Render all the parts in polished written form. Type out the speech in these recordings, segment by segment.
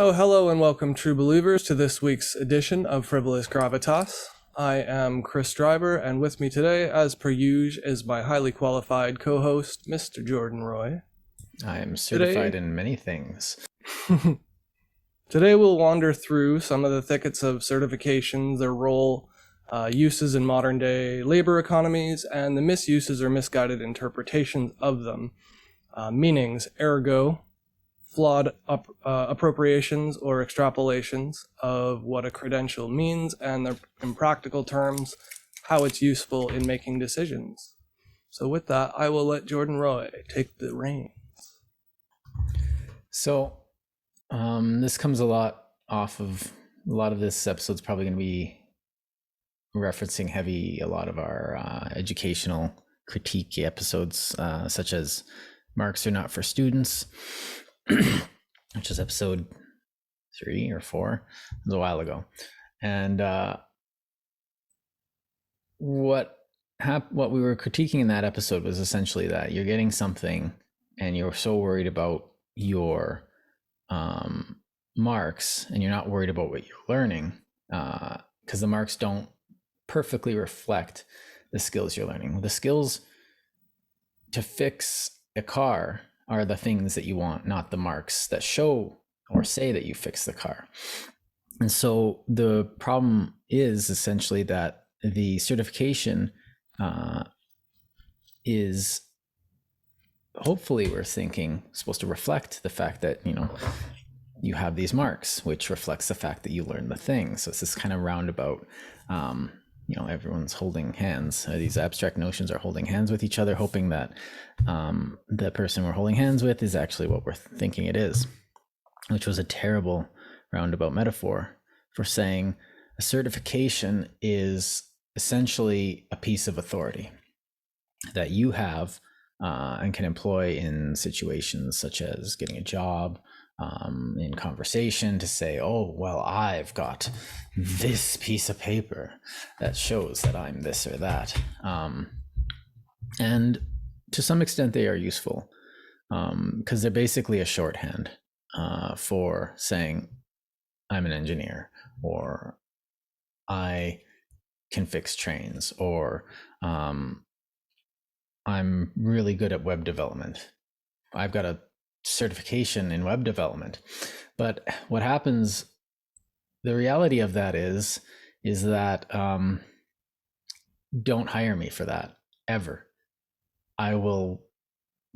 So, hello and welcome, true believers, to this week's edition of Frivolous Gravitas. I am Chris Driver, and with me today, as per usual, is my highly qualified co-host, Mr. Jordan Roy. I am certified in many things. Today we'll wander through some of the thickets of certifications, their role, uses in modern-day labor economies, and the misuses or misguided interpretations of them. Meanings, ergo, flawed appropriations or extrapolations of what a credential means, and in practical terms, how it's useful in making decisions. So with that, I will let Jordan Roy take the reins. So this comes a lot of this episode's probably going to be referencing a lot of our educational critique episodes, such as Marks Are Not for Students, which is episode 3 or 4. It was a while ago. And what we were critiquing in that episode was essentially that you're getting something and you're so worried about your marks, and you're not worried about what you're learning, because the marks don't perfectly reflect the skills you're learning. The skills to fix a car are the things that you want, not the marks that show or say that you fix the car. And so the problem is essentially that the certification is, hopefully we're thinking, supposed to reflect the fact that, you have these marks, which reflects the fact that you learned the thing. So it's this kind of roundabout, everyone's holding hands. These abstract notions are holding hands with each other, hoping that the person we're holding hands with is actually what we're thinking it is, which was a terrible roundabout metaphor for saying a certification is essentially a piece of authority that you have and can employ in situations such as getting a job, in conversation, to say, oh, well, I've got this piece of paper that shows that I'm this or that. And to some extent they are useful, because they're basically a shorthand for saying I'm an engineer, or I can fix trains, or I'm really good at web development. I've got a certification in web development. But what happens, the reality of that is that don't hire me for that ever. It will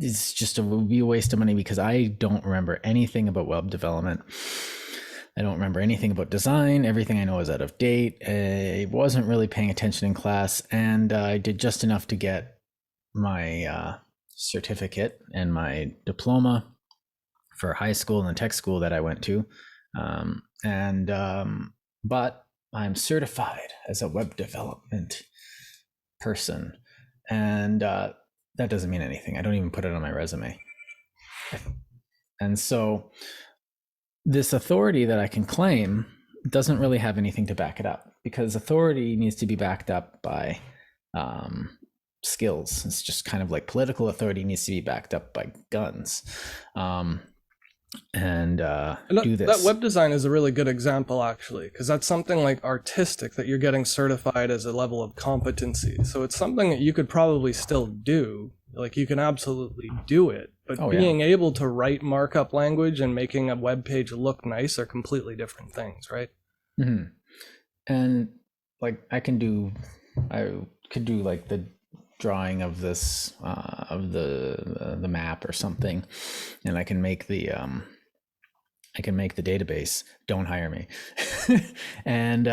be a waste of money, because I don't remember anything about web development. I don't remember anything about design. Everything I know is out of date. I wasn't really paying attention in class, and I did just enough to get my certificate and my diploma for high school and the tech school that I went to. But I'm certified as a web development person. And that doesn't mean anything. I don't even put it on my resume. And so this authority that I can claim doesn't really have anything to back it up, because authority needs to be backed up by skills. It's just kind of like political authority needs to be backed up by guns. Do this. That web design is a really good example, actually, because that's something like artistic that you're getting certified as a level of competency. So it's something that you could probably still do. Like, you can absolutely do it, but being able to write markup language and making a web page look nice are completely different things, right? Mm-hmm. And like I could do like the drawing of this of the map or something, and I can make the database. Don't hire me. And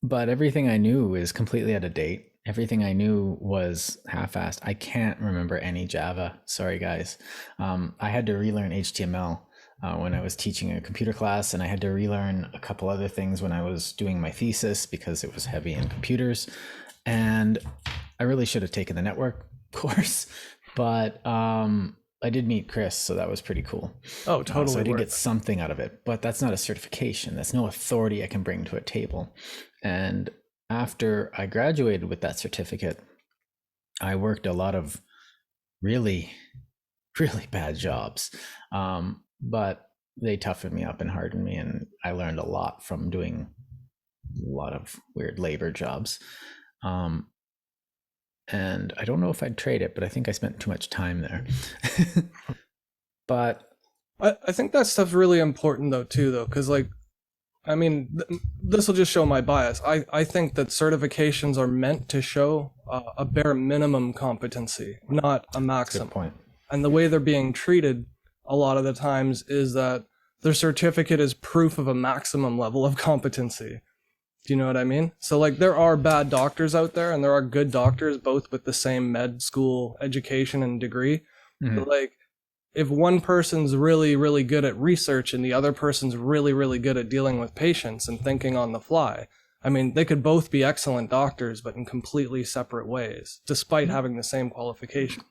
but everything I knew is completely out of date. Everything I knew was half-assed. I can't remember any Java. Sorry, guys. I had to relearn HTML when I was teaching a computer class, and I had to relearn a couple other things when I was doing my thesis, because it was heavy in computers. And I really should have taken the network course, but I did meet Chris, so that was pretty cool. Oh, totally. So I did get something out of it, but that's not a certification. That's no authority I can bring to a table. And after I graduated with that certificate, I worked a lot of really, really bad jobs. But they toughened me up and hardened me, and I learned a lot from doing a lot of weird labor jobs. And I don't know if I'd trade it, but I think I spent too much time there. But I think that stuff's really important though too, though, because like, I mean, this will just show my bias. I think that certifications are meant to show a bare minimum competency, not a maximum. good point. And the way they're being treated a lot of the times is that their certificate is proof of a maximum level of competency. Do you know what I mean? So like, there are bad doctors out there and there are good doctors, both with the same med school education and degree. Mhm. But like, if one person's really, really good at research and the other person's really, really good at dealing with patients and thinking on the fly, I mean, they could both be excellent doctors, but in completely separate ways, despite having the same qualification.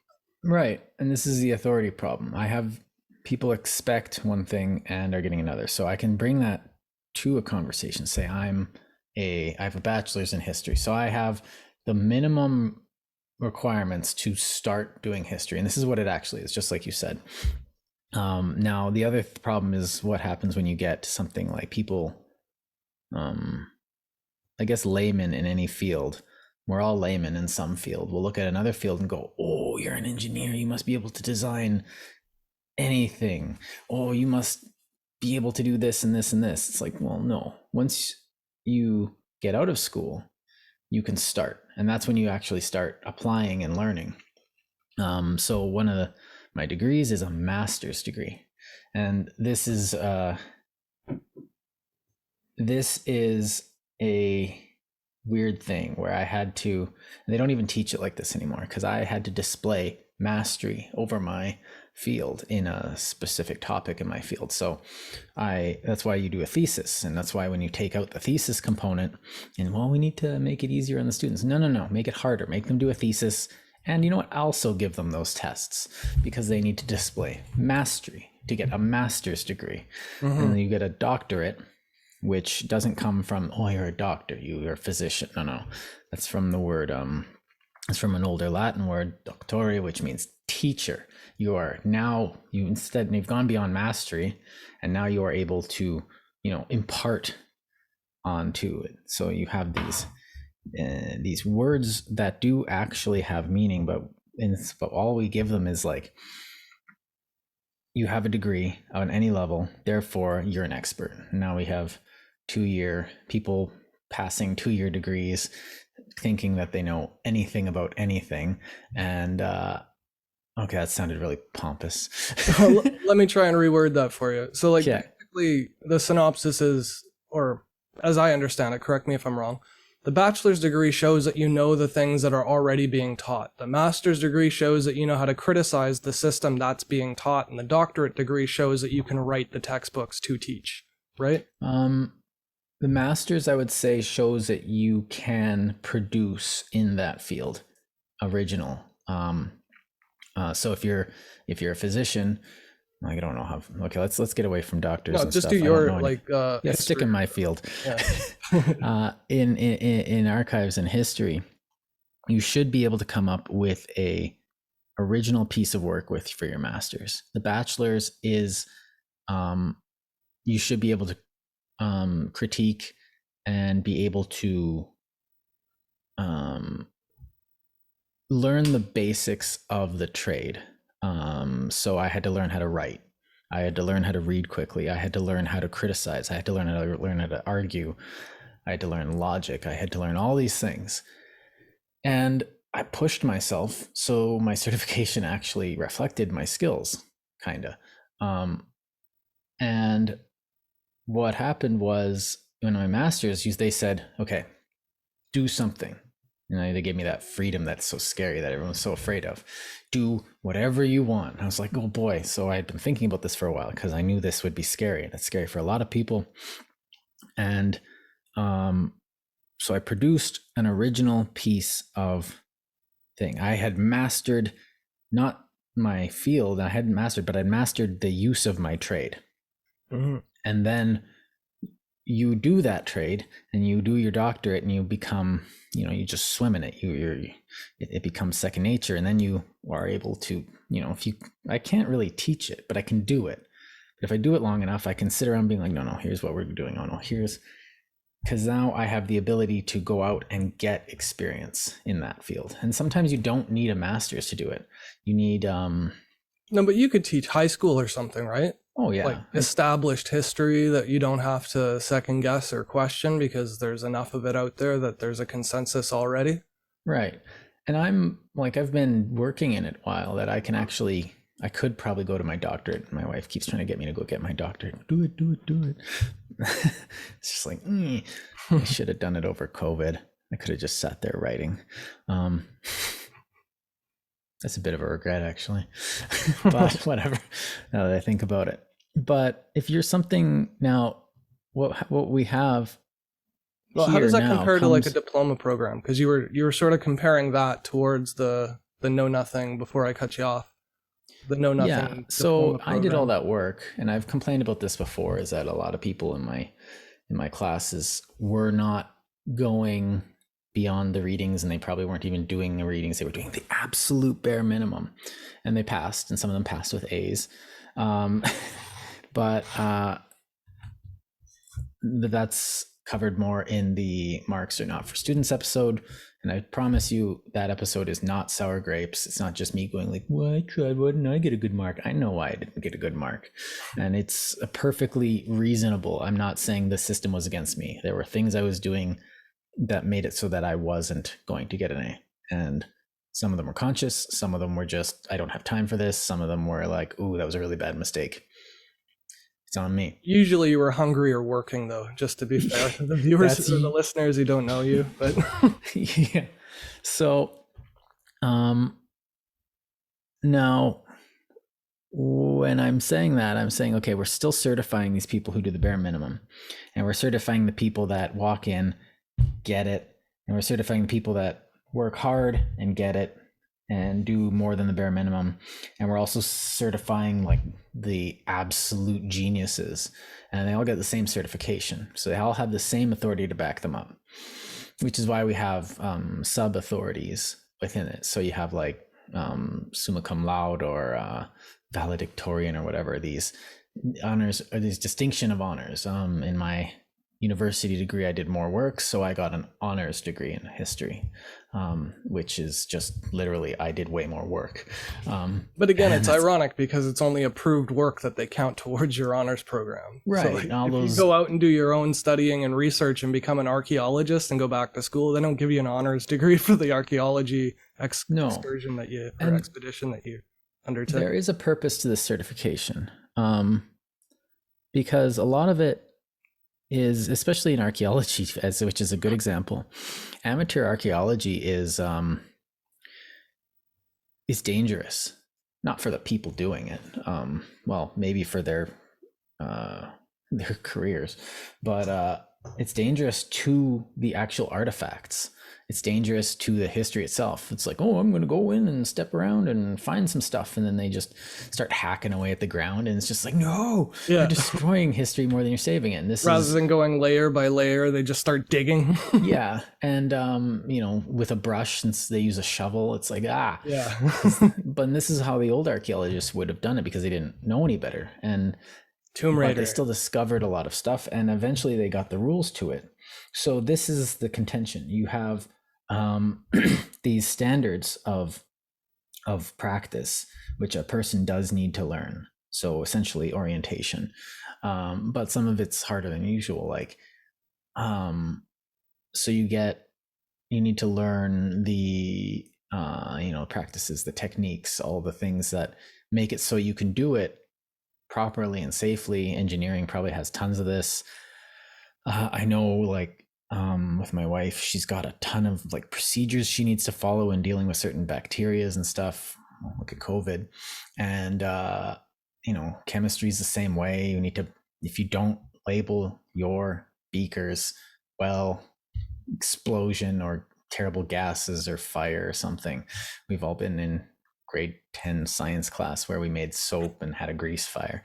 Right. And this is the authority problem. I have people expect one thing and are getting another. So I can bring that to a conversation. Say I have a bachelor's in history. So I have the minimum requirements to start doing history. And this is what it actually is, just like you said. Now, the other problem is what happens when you get something like people, I guess laymen in any field. We're all laymen in some field. We'll look at another field and go, oh, you're an engineer. You must be able to design anything. Oh, you must be able to do this and this and this. It's like, well, no. Once you get out of school, you can start. And that's when you actually start applying and learning. So one of my degrees is a master's degree. And this is a weird thing where I had to, and they don't even teach it like this anymore, because I had to display mastery over my field in a specific topic in my field. So that's why you do a thesis. And that's why when you take out the thesis component and, well, we need to make it easier on the students. No, make it harder, make them do a thesis. And you know what? Also give them those tests, because they need to display mastery to get a master's degree. And then you get a doctorate, which doesn't come from, oh, you're a doctor, you're a physician. No, that's from the word, it's from an older Latin word, doctore, which means teacher. You've gone beyond mastery, and now you are able to, impart onto it. So you have these words that do actually have meaning, but all we give them is like, you have a degree on any level, therefore you're an expert. Now we have 2-year people passing 2-year degrees thinking that they know anything about anything. And okay, that sounded really pompous. Let me try and reword that for you. So like, Yeah. basically the synopsis is, or as I understand it, correct me if I'm wrong, the bachelor's degree shows that you know the things that are already being taught. The master's degree shows that you know how to criticize the system that's being taught. And the doctorate degree shows that you can write the textbooks to teach, right? The master's, I would say, shows that you can produce in that field, original. So if you're a physician, I don't know how. Okay, let's get away from doctors. No, and just stuff. do I don't your know like. stick in my field. Yeah. In archives and history, you should be able to come up with a original piece of work for your master's. The bachelor's is, you should be able to critique and be able to learn the basics of the trade. So I had to learn how to write. I had to learn how to read quickly. I had to learn how to criticize. I had to learn how to argue. I had to learn logic. I had to learn all these things. And I pushed myself, so my certification actually reflected my skills, kind of. And what happened was, in my master's, they said, okay, do something. And they gave me that freedom that's so scary that everyone's so afraid of. Do whatever you want. And I was like, oh boy. So I had been thinking about this for a while, because I knew this would be scary. And it's scary for a lot of people. And so I produced an original piece of thing. I had mastered, not my field, I hadn't mastered, but I'd mastered the use of my trade. Mm-hmm. And then you do that trade and you do your doctorate and you become, you just swim in it. It becomes second nature. And then you are able to, I can't really teach it, but I can do it. But if I do it long enough, I can sit around being like, no, here's what we're doing. Oh no, because now I have the ability to go out and get experience in that field. And sometimes you don't need a master's to do it. You need No, but you could teach high school or something, right? oh yeah, Like established history that you don't have to second guess or question because there's enough of it out there that there's a consensus already. right. And I've been working in it a while that I could probably go to my doctorate. My wife keeps trying to get me to go get my doctorate. Do it. It's just like, I should have done it over COVID. I could have just sat there writing. That's a bit of a regret, actually. But whatever, now that I think about it. But if you're something now, what we have. Well, how does that compare to like a diploma program? Because you were sort of comparing that towards the know nothing before I cut you off. The know nothing. Yeah. So I did all that work, and I've complained about this before. Is that a lot of people in my classes were not going beyond the readings, and they probably weren't even doing the readings. They were doing the absolute bare minimum, and they passed, and some of them passed with A's. But that's covered more in the Marks Are Not for Students episode. And I promise you that episode is not sour grapes. It's not just me going like, well, I tried, why didn't I get a good mark? I know why I didn't get a good mark. And it's a perfectly reasonable. I'm not saying the system was against me. There were things I was doing that made it so that I wasn't going to get an A. And some of them were conscious. Some of them were just, I don't have time for this. Some of them were like, ooh, that was a really bad mistake. It's on me. Usually you were hungry or working, though, just to be fair to the viewers or the listeners who don't know you. But yeah. So now when I'm saying that, I'm saying, okay, we're still certifying these people who do the bare minimum. And we're certifying the people that walk in, get it. And we're certifying the people that work hard and get it and do more than the bare minimum. And we're also certifying like the absolute geniuses, and they all get the same certification. So they all have the same authority to back them up, which is why we have sub authorities within it. So you have like summa cum laude or valedictorian or whatever, these honors or these distinction of honors. In my university degree, I did more work, so I got an honors degree in history, which is just literally I did way more work. But again, it's ironic because it's only approved work that they count towards your honors program. Right. So like, if you go out and do your own studying and research and become an archaeologist and go back to school, they don't give you an honors degree for the archaeology excursion that you or expedition that you undertook. There is a purpose to this certification, because a lot of it is, especially in archaeology, which is a good example, amateur archaeology is dangerous. Not for the people doing it. Well, maybe for their careers, but it's dangerous to the actual artifacts. It's dangerous to the history itself. It's like, oh, I'm going to go in and step around and find some stuff. And then they just start hacking away at the ground. And it's just like, no, you're destroying history more than you're saving it. And this rather than going layer by layer, they just start digging. Yeah. And, with a brush, since they use a shovel, it's like, Yeah. But this is how the old archaeologists would have done it because they didn't know any better. And Tomb Raider. But they still discovered a lot of stuff. And eventually they got the rules to it. So this is the contention. You have these standards of practice, which a person does need to learn. So essentially orientation, but some of it's harder than usual. Like, so you need to learn the, practices, the techniques, all the things that make it so you can do it properly and safely. Engineering probably has tons of this. I know, like, with my wife, she's got a ton of like procedures she needs to follow in dealing with certain bacterias and stuff. Look at COVID. And chemistry is the same way. You need to, if you don't label your beakers well, explosion or terrible gases or fire or something. We've all been in grade 10 science class where we made soap and had a grease fire.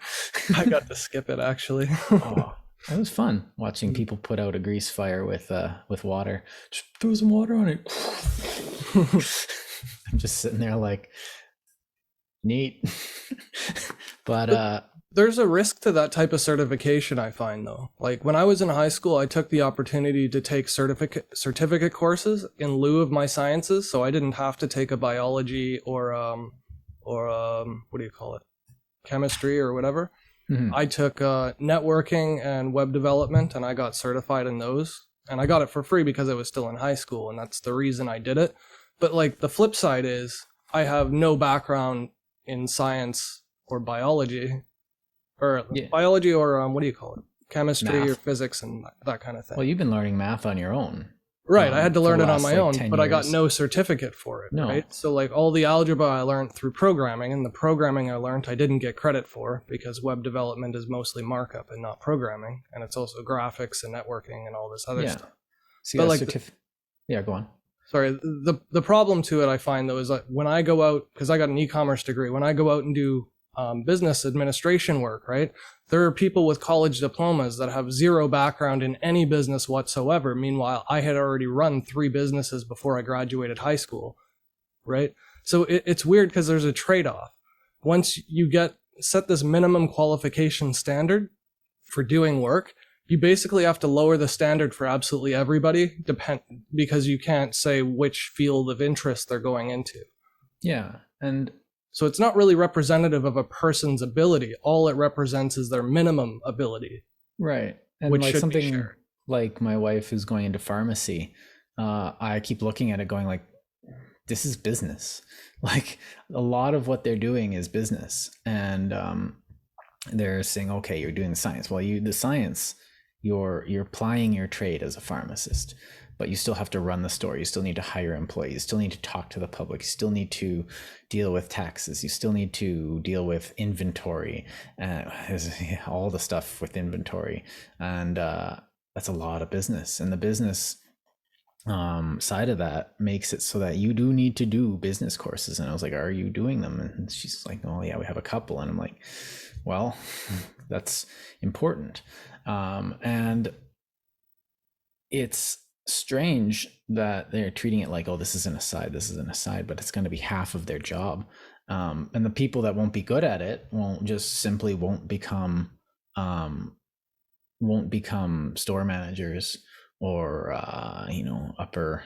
I got to skip it, actually. Oh, it was fun watching people put out a grease fire with water. Just throw some water on it. I'm just sitting there like, neat. But There's a risk to that type of certification, I find, though. Like when I was in high school, I took the opportunity to take certificate courses in lieu of my sciences, so I didn't have to take a biology or what do you call it, chemistry or whatever. Mhm. I took networking and web development, and I got certified in those. And I got it for free because I was still in high school, and that's the reason I did it. But like the flip side is I have no background in science or biology, or Yeah. biology or what do you call it? Chemistry or Math. physics and that kind of thing. Well, you've been learning math on your own. Right, I had to for learn the it on last, my like, own, 10 but I got years. no certificate for it, No. right? So like all the algebra I learned through programming, and the programming I learned I didn't get credit for because web development is mostly markup and not programming, and it's also graphics and networking and all this other Yeah. stuff. So you But got a like yeah, go on. Sorry, the problem to it I find though is that when I go out, because I got an e-commerce degree, when I go out and do business administration work, right? There are people with college diplomas that have zero background in any business whatsoever. Meanwhile, I had already run 3 businesses before I graduated high school, right? So it's weird because there's a trade-off. Once you set this minimum qualification standard for doing work, you basically have to lower the standard for absolutely everybody, because you can't say which field of interest they're going into. Yeah. And So it's not really representative of a person's ability. All it represents is their minimum ability. right. And Which like should be something shared. like my wife who's going into pharmacy, I keep looking at it going like, this is business. Like a lot of what they're doing is business. And they're saying, okay, you're doing the science. Well, the science, you're applying your trade as a pharmacist, but you still have to run the store. You still need to hire employees. You still need to talk to the public. You still need to deal with taxes. You still need to deal with inventory, all the stuff with inventory. And that's a lot of business. And the business side of that makes it so that you do need to do business courses. And I was like, are you doing them? And she's like, oh yeah, we have a couple. And I'm like, well, that's important. And it's strange that they're treating it like, oh, this is an aside, but it's going to be half of their job. And the people that won't be good at it won't become store managers or upper,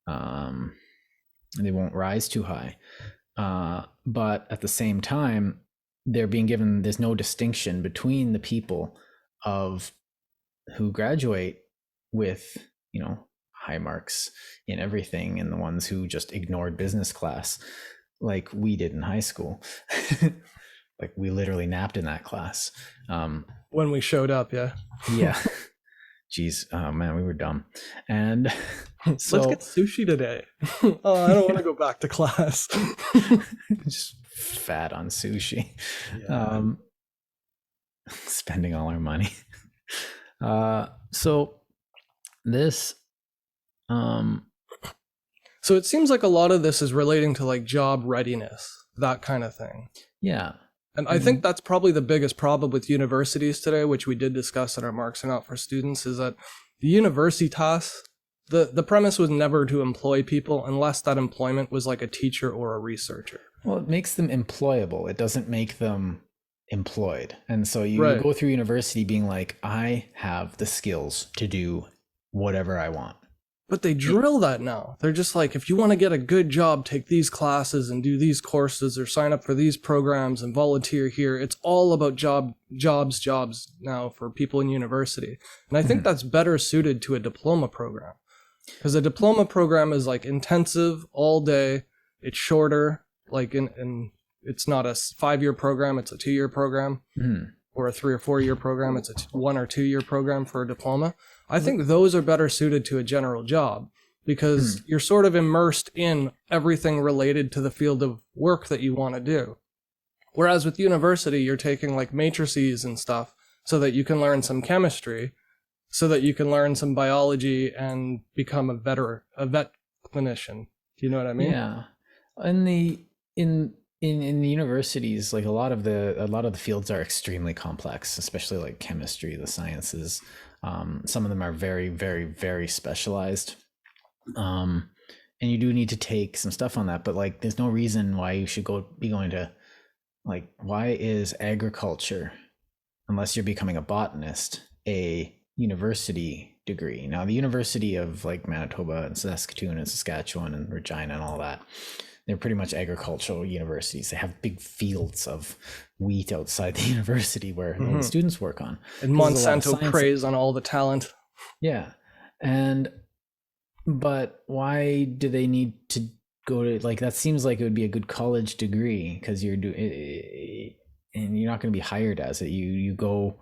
they won't rise too high. But at the same time, there's no distinction between the people who graduate with high marks in everything and the ones who just ignored business class like we did in high school. Like we literally napped in that class When we showed up, yeah. Yeah. Jeez, oh man, we were dumb. And so let's get sushi today. Oh, I don't want to go back to class. just fat on sushi. Yeah. Spending all our money. So this So it seems like a lot of this is relating to like job readiness, that kind of thing. yeah. And I think that's probably the biggest problem with universities today, which we did discuss in our Marks Are Not for Students, is that the universitas, the premise was never to employ people unless that employment was like a teacher or a researcher. Well, it makes them employable. It doesn't make them employed. And so you Right. go through university being like, I have the skills to do whatever I want. But they drill that now. They're just like, if you want to get a good job, take these classes and do these courses or sign up for these programs and volunteer here. It's all about jobs now for people in university. And I think that's better suited to a diploma program. Because a diploma program is like intensive all day. It's shorter, like it's not a 5-year program, it's a 2-year program. Or a 3 or 4 year program. It's a 1 or 2 year program for a diploma. I think those are better suited to a general job because you're sort of immersed in everything related to the field of work that you want to do. Whereas with university, you're taking like matrices and stuff so that you can learn some chemistry, so that you can learn some biology and become a vet clinician. Do you know what I mean? Yeah. In the universities, like a lot of the fields are extremely complex, especially like chemistry, the sciences. Some of them are very, very, very specialized. And you do need to take some stuff on that, but like there's no reason why you should be going to Like, why is agriculture, unless you're becoming a botanist, a university degree? Now, the University of like Manitoba and Saskatoon and Saskatchewan and Regina and all that, they're pretty much agricultural universities. They have big fields of wheat outside the university where the students work on. And Monsanto preys on all the talent. Yeah. But why do they need to go to, like, that seems like it would be a good college degree, because you're doing, and you're not going to be hired as it. You go,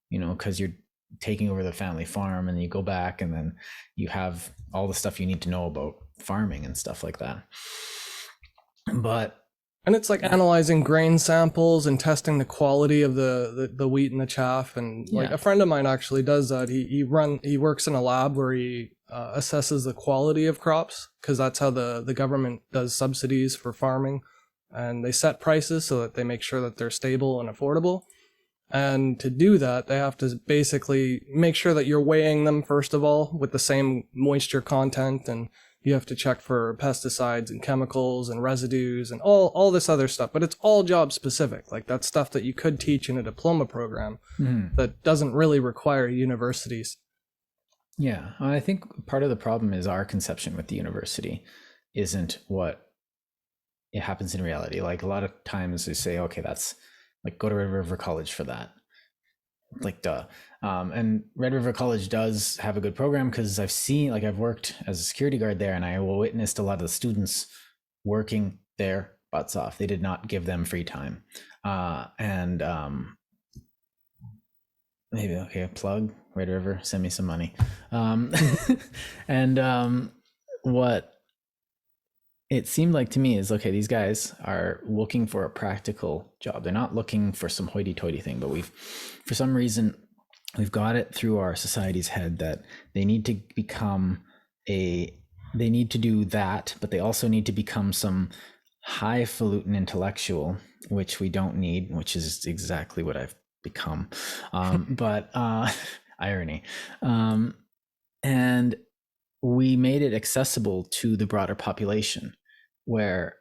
because you're taking over the family farm, and you go back, and then you have all the stuff you need to know about farming and stuff like that. And it's like analyzing grain samples and testing the quality of the wheat and the chaff. And like a friend of mine actually does that. He works in a lab where he assesses the quality of crops, because that's how the government does subsidies for farming, and they set prices so that they make sure that they're stable and affordable. And to do that, they have to basically make sure that you're weighing them, first of all, with the same moisture content, and you have to check for pesticides and chemicals and residues and all this other stuff. But it's all job specific. Like, that's stuff that you could teach in a diploma program that doesn't really require universities. Yeah, I think part of the problem is our conception with the university isn't what it happens in reality. Like, a lot of times we say, okay, that's like, go to Red River College for that. Like, duh. And Red River College does have a good program, because I've worked as a security guard there, and I witnessed a lot of the students working their butts off. They did not give them free time. Maybe, okay, a plug, Red River, send me some money. What it seemed like to me is, okay, these guys are looking for a practical job. They're not looking for some hoity-toity thing, but for some reason, we've got it through our society's head that they need to they need to do that, but they also need to become some highfalutin intellectual, which we don't need, which is exactly what I've become. But irony. And we made it accessible to the broader population, where,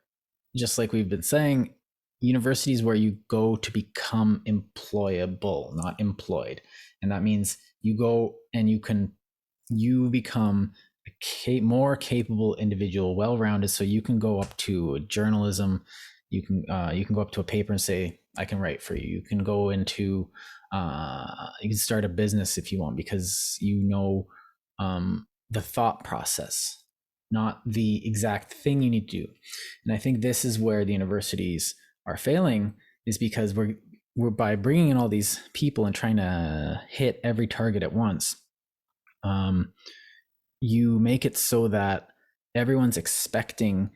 just like we've been saying, universities where you go to become employable, not employed. And that means you go and you become a more capable individual, well-rounded, so you can go up to journalism, you can go up to a paper and say, I can write for you. You can go into you can start a business if you want, because the thought process, not the exact thing you need to do. And I think this is where the universities are failing, is because we're by bringing in all these people and trying to hit every target at once. You make it so that everyone's expecting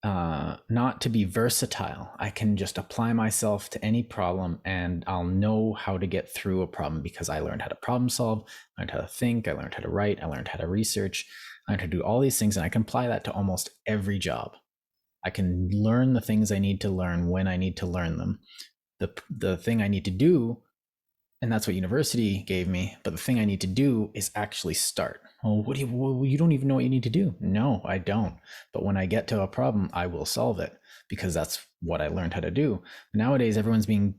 not to be versatile. I can just apply myself to any problem and I'll know how to get through a problem, because I learned how to problem solve, I learned how to think, I learned how to write, I learned how to research, I learned how to do all these things, and I can apply that to almost every job. I can learn the things I need to learn when I need to learn them. The thing I need to do, and that's what university gave me, but the thing I need to do is actually start. Oh, you don't even know what you need to do. No, I don't. But when I get to a problem, I will solve it, because that's what I learned how to do. Nowadays, everyone's being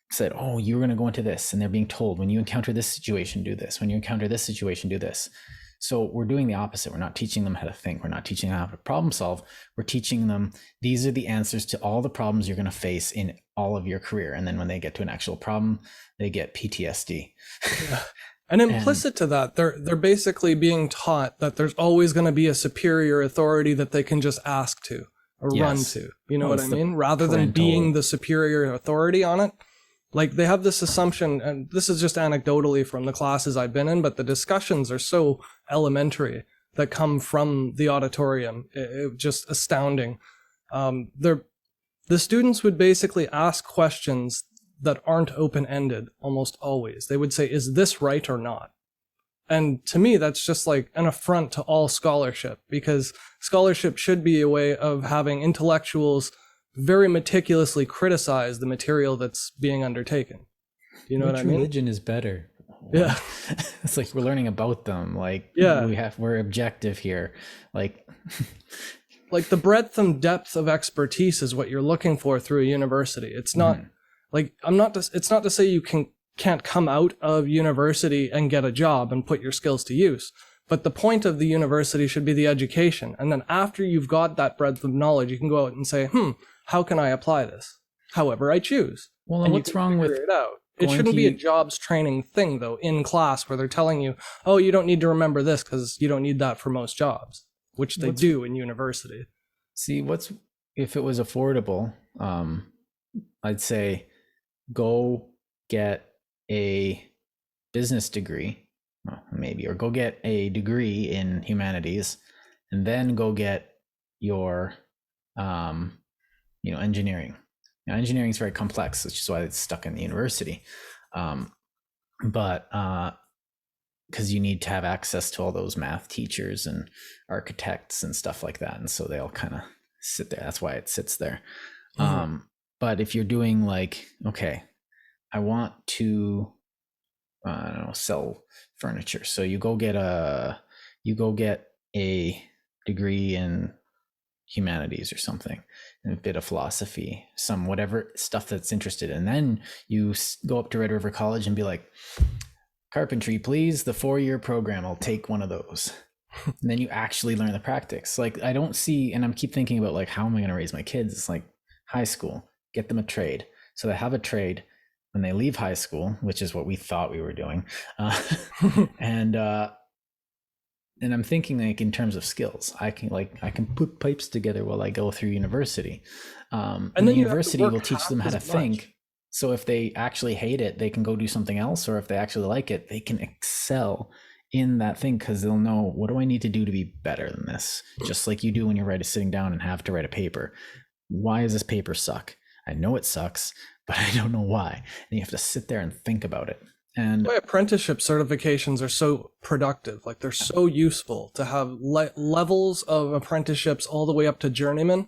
said, oh, you're going to go into this. And they're being told, when you encounter this situation, do this. When you encounter this situation, do this. So we're doing the opposite. We're not teaching them how to think. We're not teaching them how to problem solve. We're teaching them, these are the answers to all the problems you're going to face in all of your career. And then when they get to an actual problem, they get PTSD. Yeah. And implicit to that, they're basically being taught that there's always going to be a superior authority that they can just ask to or run to. You know what I mean? Rather than being the superior authority on it. Like, they have this assumption, and this is just anecdotally from the classes I've been in, but the discussions are so elementary that come from the auditorium. Just astounding. The students would basically ask questions that aren't open-ended almost always. They would say, is this right or not? And to me, that's just like an affront to all scholarship, because scholarship should be a way of having intellectuals very meticulously criticize the material that's being undertaken. You know what I mean? Religion is better. Yeah. It's like we're learning about them. Like, yeah, we're objective here. Like, like the breadth and depth of expertise is what you're looking for through a university. It's not like it's not to say you can't come out of university and get a job and put your skills to use. But the point of the university should be the education. And then after you've got that breadth of knowledge, you can go out and say, how can I apply this? However I choose. Well, and what's wrong with it out? It shouldn't be a jobs training thing, though, in class where they're telling you, oh, you don't need to remember this because you don't need that for most jobs, which they do in university. See, if it was affordable, I'd say go get a business degree, well, maybe, or go get a degree in humanities, and then go get your, engineering. Now, engineering is very complex, which is why it's stuck in the university. But because you need to have access to all those math teachers and architects and stuff like that. And so they all kind of sit there. That's why it sits there. But if you're doing like, okay, I want to, I don't know, sell furniture. So you go get a degree in humanities or something, and a bit of philosophy, some whatever stuff that's interested. And then you go up to Red River College and be like, carpentry, please, the 4-year program, I'll take one of those. And then you actually learn the practice. Like, I don't see, and I keep thinking about like, how am I going to raise my kids? It's like high school, get them a trade. So they have a trade when they leave high school, which is what we thought we were doing. And I'm thinking like in terms of skills, I can put pipes together while I go through university. And the university will teach them how to think. So if they actually hate it, they can go do something else. Or if they actually like it, they can excel in that thing because they'll know, what do I need to do to be better than this? Just like you do when you're sitting down and have to write a paper. Why does this paper suck? I know it sucks, but I don't know why. And you have to sit there and think about it. And why apprenticeship certifications are so productive. Like, they're so useful to have levels of apprenticeships all the way up to journeyman.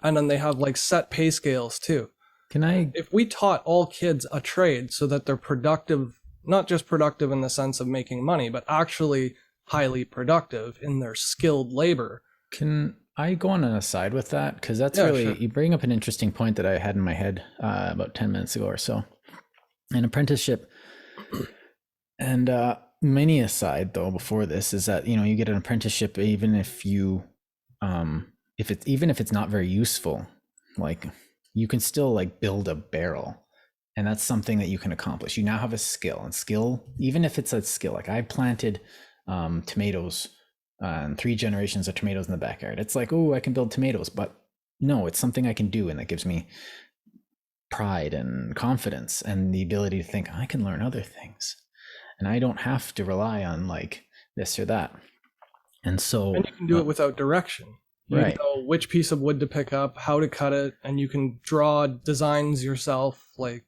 And then they have like set pay scales too. If we taught all kids a trade so that they're productive, not just productive in the sense of making money, but actually highly productive in their skilled labor. Can I go on an aside with that? Because that's sure. You bring up an interesting point that I had in my head about 10 minutes ago or so. An apprenticeship, and many aside though before this, is that, you get an apprenticeship even if you, if it's not very useful, like you can still like build a barrel, and that's something that you can accomplish. You now have a skill, and skill, even if it's a skill, like I planted tomatoes and 3 generations of tomatoes in the backyard. It's like, oh, I can build tomatoes, but no, it's something I can do, and that gives me pride and confidence and the ability to think I can learn other things, and I don't have to rely on like this or that. And so, and you can do it without direction. You know which piece of wood to pick up, how to cut it, and you can draw designs yourself. Like,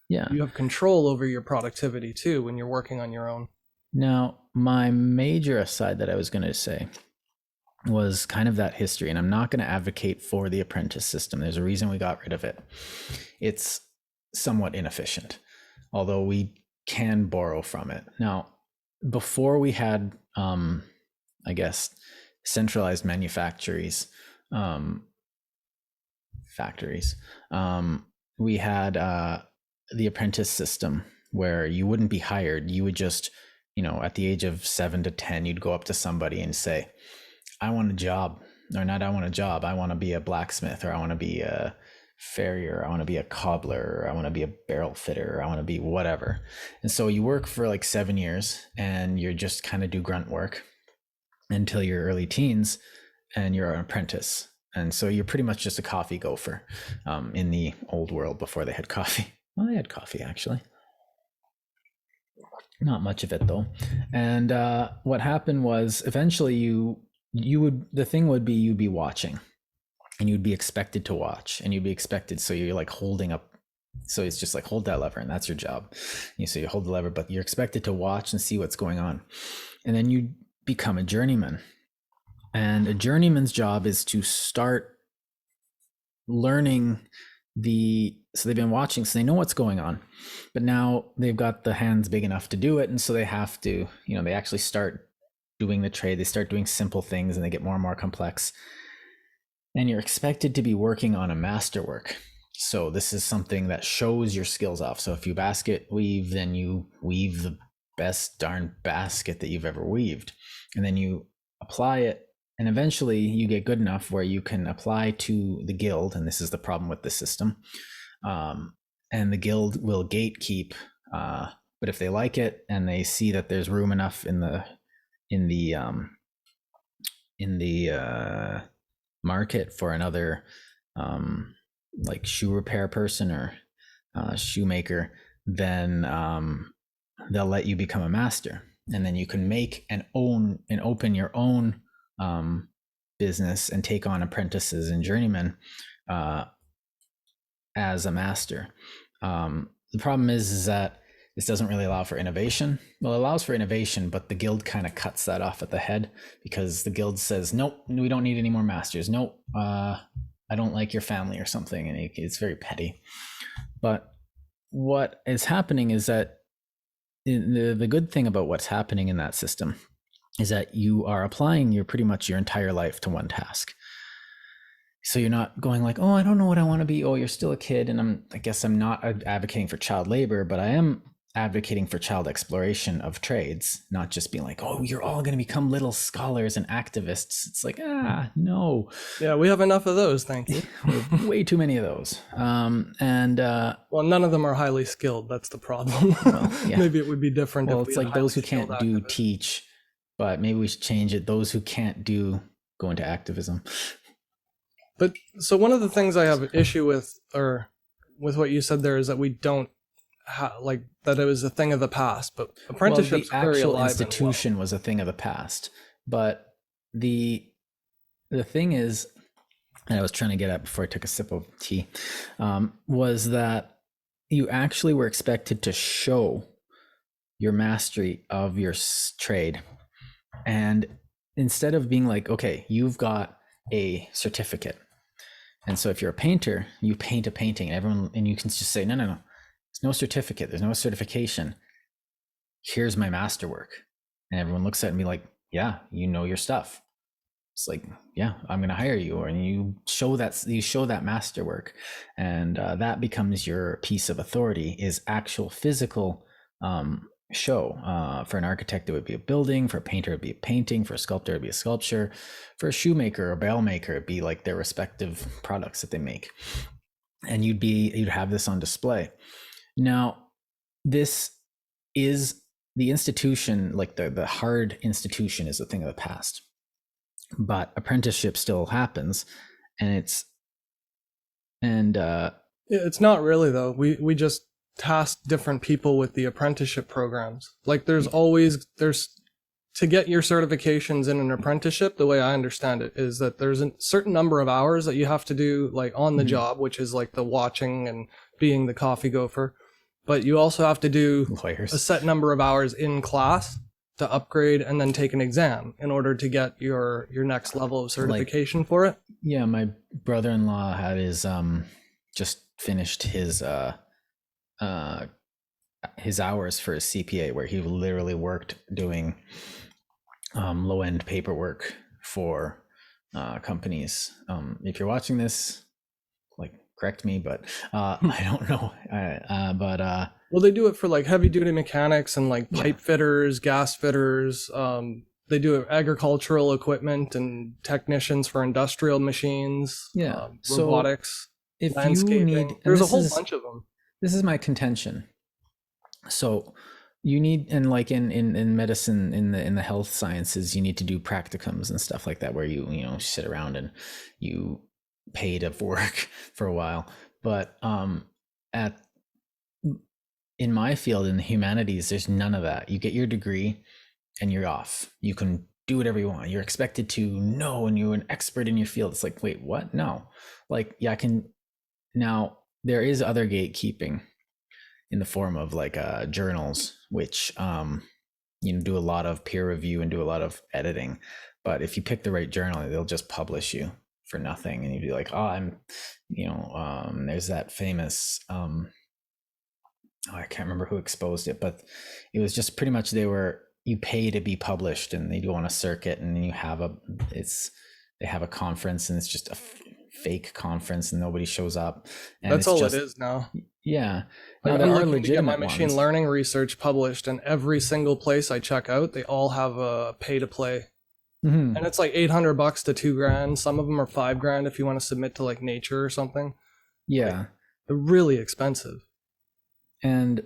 you have control over your productivity too when you're working on your own. Now, my major aside that I was going to say was kind of that history, and I'm not going to advocate for the apprentice system. There's a reason we got rid of it. It's somewhat inefficient, although we can borrow from it. Now, before we had, I guess, centralized factories, we had the apprentice system where you wouldn't be hired. You would just, at the age of 7 to 10, you'd go up to somebody and say, I want a job, or not I want a job, I want to be a blacksmith, or I want to be a farrier, I want to be a cobbler, or I want to be a barrel fitter, or I want to be whatever. And so you work for like 7 years, and you're just kind of do grunt work until your early teens, and you're an apprentice. And so you're pretty much just a coffee gopher in the old world before they had coffee. Well, they had coffee, actually. Not much of it, though. And what happened was eventually the thing would be you'd be watching, and you'd be expected to watch, and you'd be expected. So you're like holding up. So it's just like, hold that lever, and that's your job. So you hold the lever, but you're expected to watch and see what's going on. And then you become a journeyman. And a journeyman's job is to start learning so they've been watching, so they know what's going on, but now they've got the hands big enough to do it. And so they have to, they actually start doing the trade. They start doing simple things, and they get more and more complex. and you're expected to be working on a masterwork. So this is something that shows your skills off. So if you basket weave, then you weave the best darn basket that you've ever weaved, and then you apply it, and eventually you get good enough where you can apply to the guild. And this is the problem with the system, and the guild will gatekeep, but if they like it and they see that there's room enough in the market for another like shoe repair person or shoemaker, then they'll let you become a master, and then you can make and own and open your own business and take on apprentices and journeymen as a master. The problem is that this doesn't really allow for innovation. Well, it allows for innovation, but the guild kind of cuts that off at the head, because the guild says, nope, we don't need any more masters. Nope, I don't like your family or something. And it's very petty. But what is happening is that the good thing about what's happening in that system is that you are applying pretty much your entire life to one task. So you're not going like, oh, I don't know what I want to be. Oh, you're still a kid. And I guess I'm not advocating for child labor, but I am advocating for child exploration of trades, not just being like, oh, you're all going to become little scholars and activists. It's like, no. Yeah, we have enough of those, thank you. Way too many of those. Well, none of them are highly skilled. That's the problem. Well, yeah. Maybe it would be different. Well, it's like those who can't do teach, but maybe we should change it. Those who can't do go into activism. But so one of the things I have issue with, or with what you said there, is that we don't like that it was a thing of the past. But apprenticeships, the actual institution was a thing of the past. But the thing is, and I was trying to get at before I took a sip of tea, was that you actually were expected to show your mastery of your trade, and instead of being like, okay, you've got a certificate, and so if you're a painter, you paint a painting, and you can just say, no, there's no certificate, there's no certification, here's my masterwork, and everyone looks at it and be like, yeah, you know your stuff. It's like, yeah, I'm going to hire you, and you show that masterwork, and that becomes your piece of authority, is actual physical show. For an architect, it would be a building. For a painter, it'd be a painting. For a sculptor, it'd be a sculpture. For a shoemaker or bell maker, it'd be like their respective products that they make, and you'd have this on display. Now, this is the institution, like the hard institution, is a thing of the past, but apprenticeship still happens, and it's not really though. We just task different people with the apprenticeship programs. Like there's to get your certifications in an apprenticeship, the way I understand it is that there's a certain number of hours that you have to do like on the job, which is like the watching and being the coffee gopher. But you also have to do a set number of hours in class to upgrade and then take an exam in order to get your next level of certification for it. Yeah, my brother-in-law had his just finished his hours for his CPA, where he literally worked doing low-end paperwork for companies. If you're watching this, like, correct me, but I don't know. Well, they do it for like heavy-duty mechanics and like pipe fitters, gas fitters. They do agricultural equipment and technicians for industrial machines. Yeah, robotics. So if you need, there's a whole bunch of them. This is my contention. So you need, and like in medicine, in the health sciences, you need to do practicums and stuff like that, where you sit around and you pay to work for a while. But in my field, in the humanities, there's none of that. You get your degree and you're off. You can do whatever you want. You're expected to know, and you're an expert in your field. It's like, wait, what? No. Like, yeah, I can. Now, there is other gatekeeping in the form of like journals, which do a lot of peer review and do a lot of editing. But if you pick the right journal, they'll just publish you for nothing, and you'd be like, oh, there's that famous I can't remember who exposed it, but it was just pretty much you pay to be published, and they go on a circuit, and then they have a conference, and it's just fake conference and nobody shows up. And That's all it is now. Yeah. Like, Now there I'm are looking to get legitimate my machine ones. learning research published, and every single place I check out, they all have a pay to play. Mm-hmm. And it's like $800 to $2,000. Some of them are $5,000 if you want to submit to like Nature or something. Yeah. Like, they're really expensive. And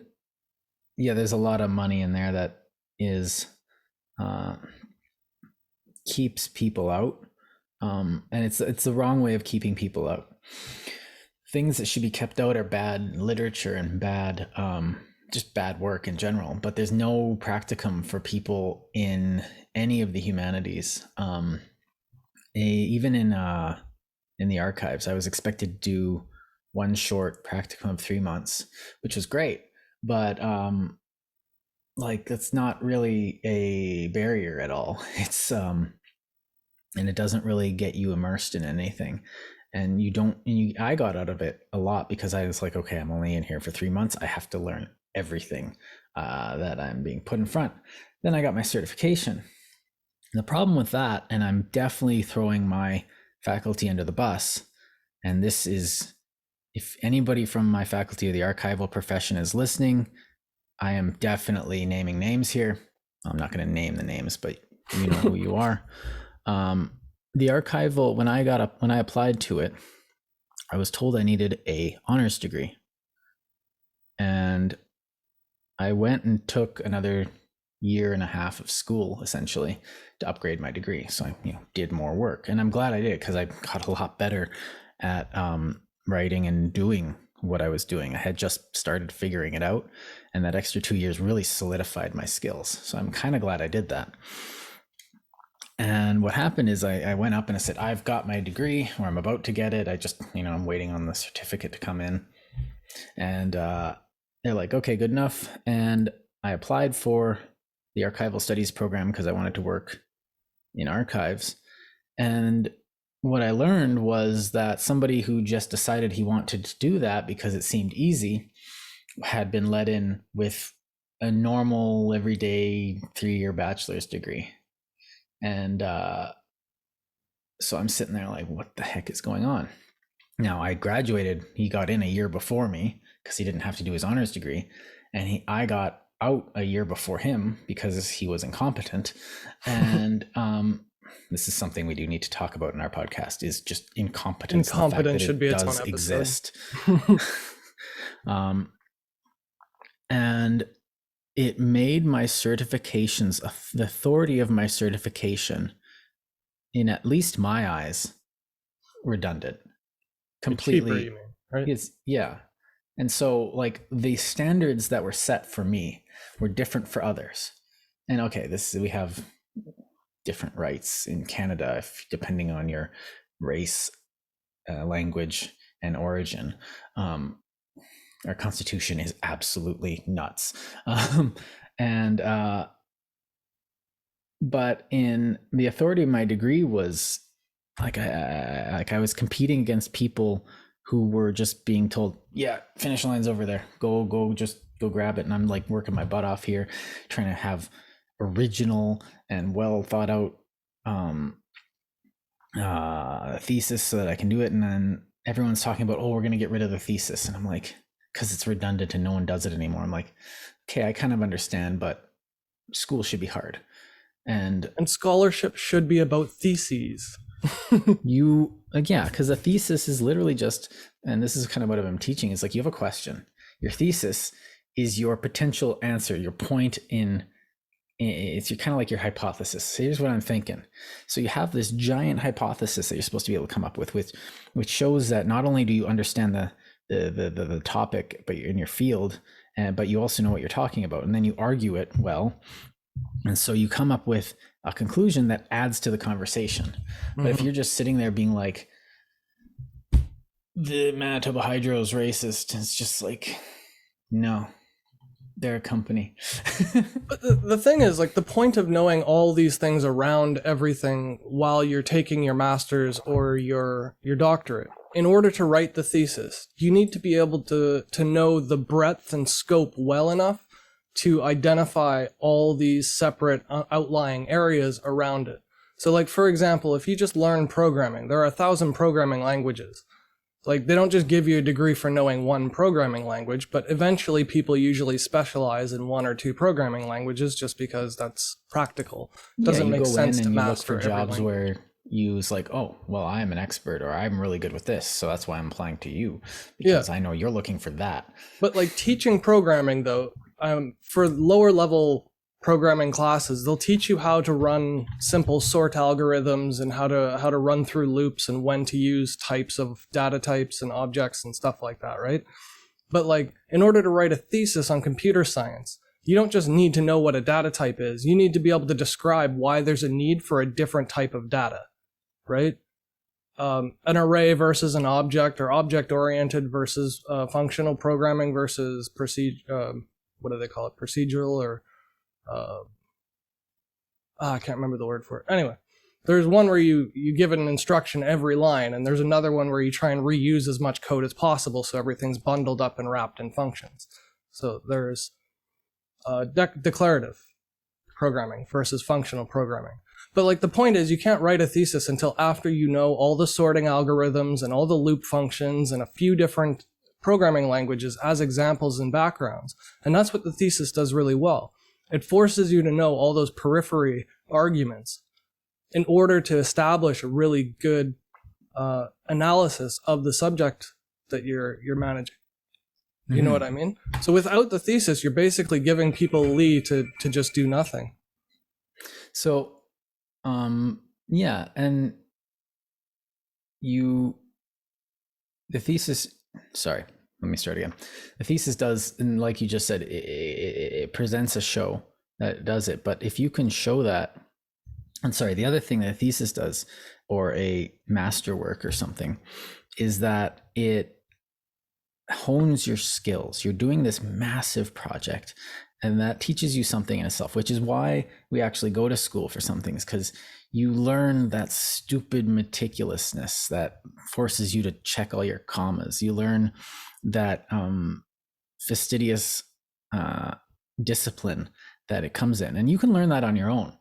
yeah, there's a lot of money in there that is keeps people out. And it's the wrong way of keeping people out. Things that should be kept out are bad literature and bad just bad work in general, but there's no practicum for people in any of the humanities. Even in the archives, I was expected to do one short practicum of 3 months, which was great, but like that's not really a barrier at all. It's and it doesn't really get you immersed in anything. And I got out of it a lot because I was like, okay, I'm only in here for 3 months. I have to learn everything that I'm being put in front. Then I got my certification. And the problem with that, and I'm definitely throwing my faculty under the bus, and this is, if anybody from my faculty or the archival profession is listening, I am definitely naming names here. I'm not going to name the names, but you know who you are. The archival, when I applied to it, I was told I needed a honors degree, and I went and took another year and a half of school essentially to upgrade my degree. So I did more work, and I'm glad I did because I got a lot better at writing and doing what I was doing. I had just started figuring it out, and that extra 2 years really solidified my skills. So I'm kind of glad I did that. And what happened is I went up and I said, I've got my degree, or I'm about to get it. I just, I'm waiting on the certificate to come in. And they're like, okay, good enough. And I applied for the archival studies program because I wanted to work in archives. And what I learned was that somebody who just decided he wanted to do that because it seemed easy had been let in with a normal, everyday 3-year bachelor's degree. And so I'm sitting there like, what the heck is going on? Now I graduated, he got in a year before me because he didn't have to do his honors degree. And I got out a year before him because he was incompetent. And this is something we do need to talk about in our podcast, is just incompetence. Incompetence should be its own episode. Exist. And it made my certifications, the authority of my certification, in at least my eyes, redundant. Completely. Cheaper, you mean, right? Yeah. And so like the standards that were set for me were different for others. And okay, we have different rights in Canada, depending on your race, language, and origin. Our constitution is absolutely nuts. But in the authority of my degree was like I was competing against people who were just being told, yeah, finish line's over there. Just go grab it. And I'm like working my butt off here, trying to have original and well thought out thesis so that I can do it. And then everyone's talking about, we're going to get rid of the thesis. And I'm like, because it's redundant and no one does it anymore. I'm like, okay, I kind of understand, but school should be hard. And scholarship should be about theses. Because a thesis is literally just, and this is kind of what I'm teaching, is like you have a question. Your thesis is your potential answer, your point it's kind of like your hypothesis. So here's what I'm thinking. So you have this giant hypothesis that you're supposed to be able to come up with, which shows that not only do you understand the topic, but you're in your field, but you also know what you're talking about, and then you argue it well, and so you come up with a conclusion that adds to the conversation. Mm-hmm. But if you're just sitting there being like, the Manitoba Hydro is racist, it's just like, no, they're a company. But the thing is, like, the point of knowing all these things around everything while you're taking your master's or your doctorate, in order to write the thesis, you need to be able to know the breadth and scope well enough to identify all these separate outlying areas around it. So like, for example, if you just learn programming, there are 1,000 programming languages. Like, they don't just give you a degree for knowing one programming language, but eventually people usually specialize in one or two programming languages just because that's practical. It doesn't make sense to master every language. Where you was like, oh, well, I'm an expert, or I'm really good with this, so that's why I'm applying to you, because I know you're looking for that. But like teaching programming, though, for lower level programming classes, they'll teach you how to run simple sort algorithms and how to run through loops and when to use types of data types and objects and stuff like that, right? But like, in order to write a thesis on computer science, you don't just need to know what a data type is. You need to be able to describe why there's a need for a different type of data, right? An array versus an object, or object-oriented versus functional programming versus what do they call it? Procedural, or I can't remember the word for it. Anyway, there's one where you give it an instruction every line, and there's another one where you try and reuse as much code as possible so everything's bundled up and wrapped in functions. So there's declarative programming versus functional programming. But like, the point is, you can't write a thesis until after you know all the sorting algorithms and all the loop functions and a few different programming languages as examples and backgrounds. And that's what the thesis does really well. It forces you to know all those periphery arguments in order to establish a really good analysis of the subject that you're managing. You know what I mean? So without the thesis, you're basically giving people leave to just do nothing. So, yeah, and the thesis, sorry, let me start again. The thesis does, and like you just said, it presents a show that does it. But if you can show that, I'm sorry, the other thing that a thesis does, or a masterwork or something, is that it hones your skills. You're doing this massive project, and that teaches you something in itself, which is why we actually go to school for some things, because you learn that stupid meticulousness that forces you to check all your commas. You learn that fastidious discipline that it comes in, and you can learn that on your own.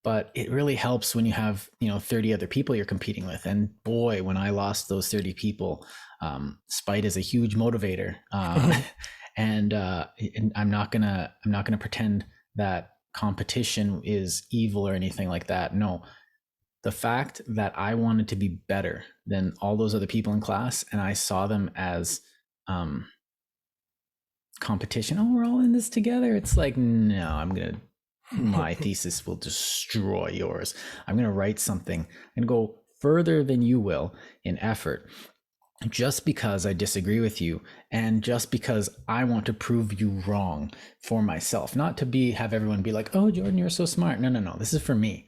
But it really helps when you have 30 other people you're competing with. And boy, when I lost those 30 people, spite is a huge motivator. And I'm not gonna pretend that competition is evil or anything like that. No, the fact that I wanted to be better than all those other people in class, and I saw them as competition. Oh, we're all in this together. It's like, no, my thesis will destroy yours. I'm going to write something and go further than you will in effort, just because I disagree with you, and just because I want to prove you wrong for myself, not to have everyone be like, oh, Jordan, you're so smart. No. This is for me.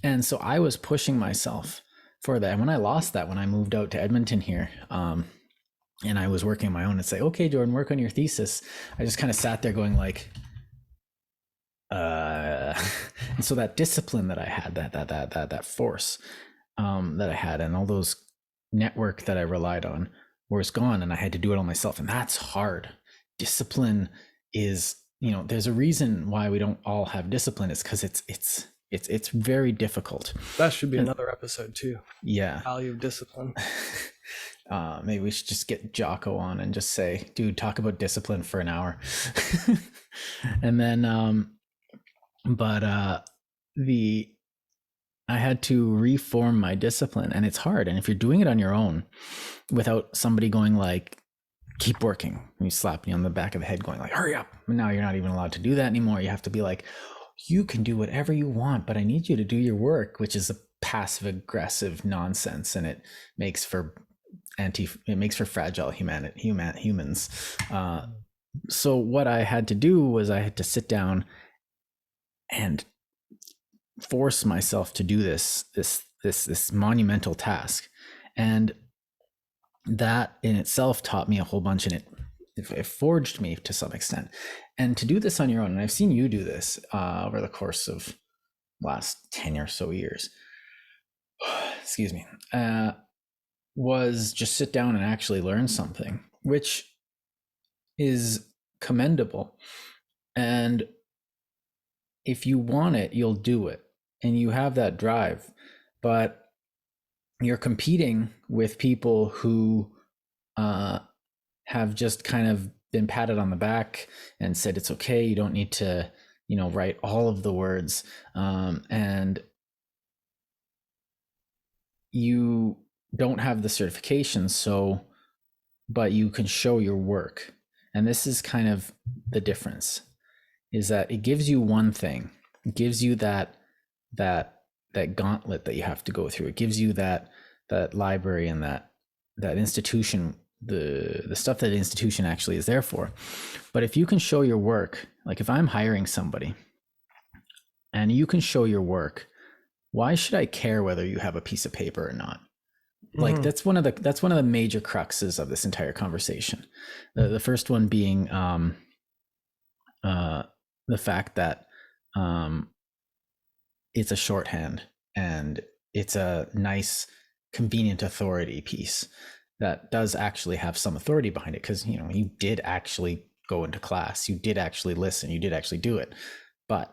And so I was pushing myself for that. And when I lost that, when I moved out to Edmonton here, and I was working on my own and say, okay, Jordan, work on your thesis, I just kind of sat there going like, and so that discipline that I had, that force that I had, and all those network that I relied on was gone, and I had to do it all myself, and that's hard. Discipline is, there's a reason why we don't all have discipline. It's because it's very difficult. That should be another episode too. Yeah, value of discipline. Maybe we should just get Jocko on and just say, dude, talk about discipline for an hour. And then I had to reform my discipline, and it's hard. And if you're doing it on your own without somebody going like, keep working, and you slap me on the back of the head going like, hurry up. And now you're not even allowed to do that anymore. You have to be like, you can do whatever you want, but I need you to do your work, which is a passive aggressive nonsense. And it makes for fragile humans. So what I had to do was I had to sit down and force myself to do this monumental task, and that in itself taught me a whole bunch, and it forged me to some extent. And to do this on your own, and I've seen you do this over the course of last 10 or so years, excuse me, was just sit down and actually learn something, which is commendable. And if you want it, you'll do it. and you have that drive, but you're competing with people who have just kind of been patted on the back and said it's okay, you don't need to, write all of the words, and you don't have the certification, but you can show your work. And this is kind of the difference, is that it gives you one thing. It gives you that gauntlet that you have to go through. It gives you that library and that institution, the stuff that institution actually is there for. But if you can show your work, like if I'm hiring somebody and you can show your work, why should I care whether you have a piece of paper or not? Like that's one of the major cruxes of this entire conversation. The first one being the fact that it's a shorthand and it's a nice, convenient authority piece that does actually have some authority behind it, because you did actually go into class, you did actually listen, you did actually do it. But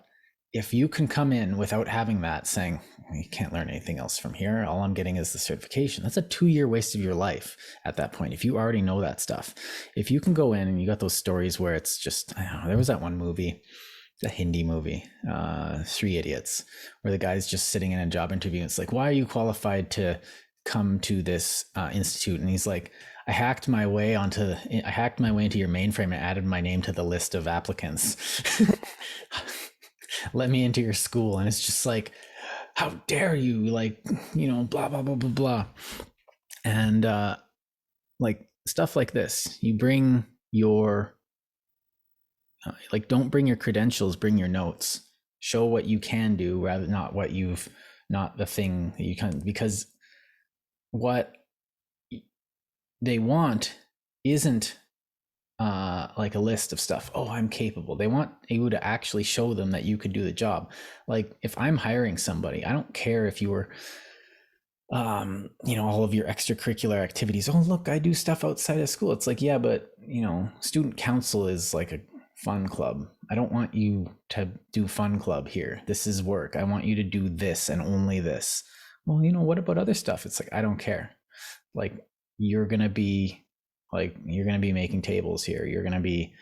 if you can come in without having that, saying you can't learn anything else from here, all I'm getting is the certification, that's a 2-year waste of your life at that point, if you already know that stuff. If you can go in and you got those stories where it's just, I don't know, there was that one movie, the Hindi movie, 3 Idiots, where the guy's just sitting in a job interview and it's like, why are you qualified to come to this institute? And he's like, I hacked my way into your mainframe and added my name to the list of applicants. Let me into your school. And it's just like, how dare you, like, blah, blah, blah, blah, blah. And like stuff like this, you bring your don't bring your credentials, bring your notes, show what you can do, rather not the thing that you can, because what they want isn't like a list of stuff. Oh, I'm capable. They want you to actually show them that you could do the job. Like if I'm hiring somebody, I don't care if you were all of your extracurricular activities. Oh, look, I do stuff outside of school. It's like, yeah, but student council is like a fun club. I don't want you to do fun club here. This is work. I want you to do this and only this. Well, what about other stuff? It's like, I don't care. Like you're going to be making tables here. You're going to be,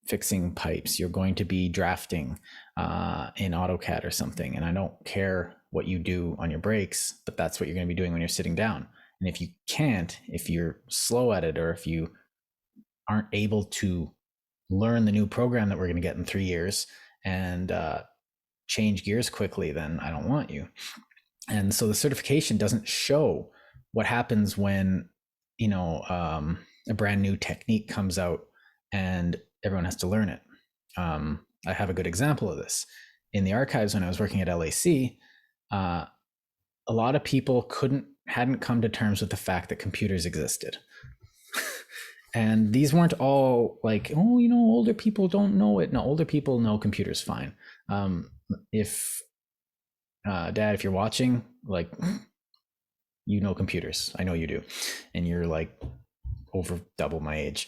fixing pipes. You're going to be drafting in AutoCAD or something. And I don't care what you do on your breaks, but that's what you're going to be doing when you're sitting down. And if you're slow at it, or if you aren't able to learn the new program that we're going to get in 3 years and change gears quickly, then I don't want you. And so the certification doesn't show what happens when a brand new technique comes out and everyone has to learn it. I have a good example of this. In the archives when I was working at LAC, a lot of people hadn't come to terms with the fact that computers existed. And these weren't all like, oh, older people don't know it. No, older people know computers fine. If Dad, if you're watching, like, computers. I know you do. And you're like over double my age.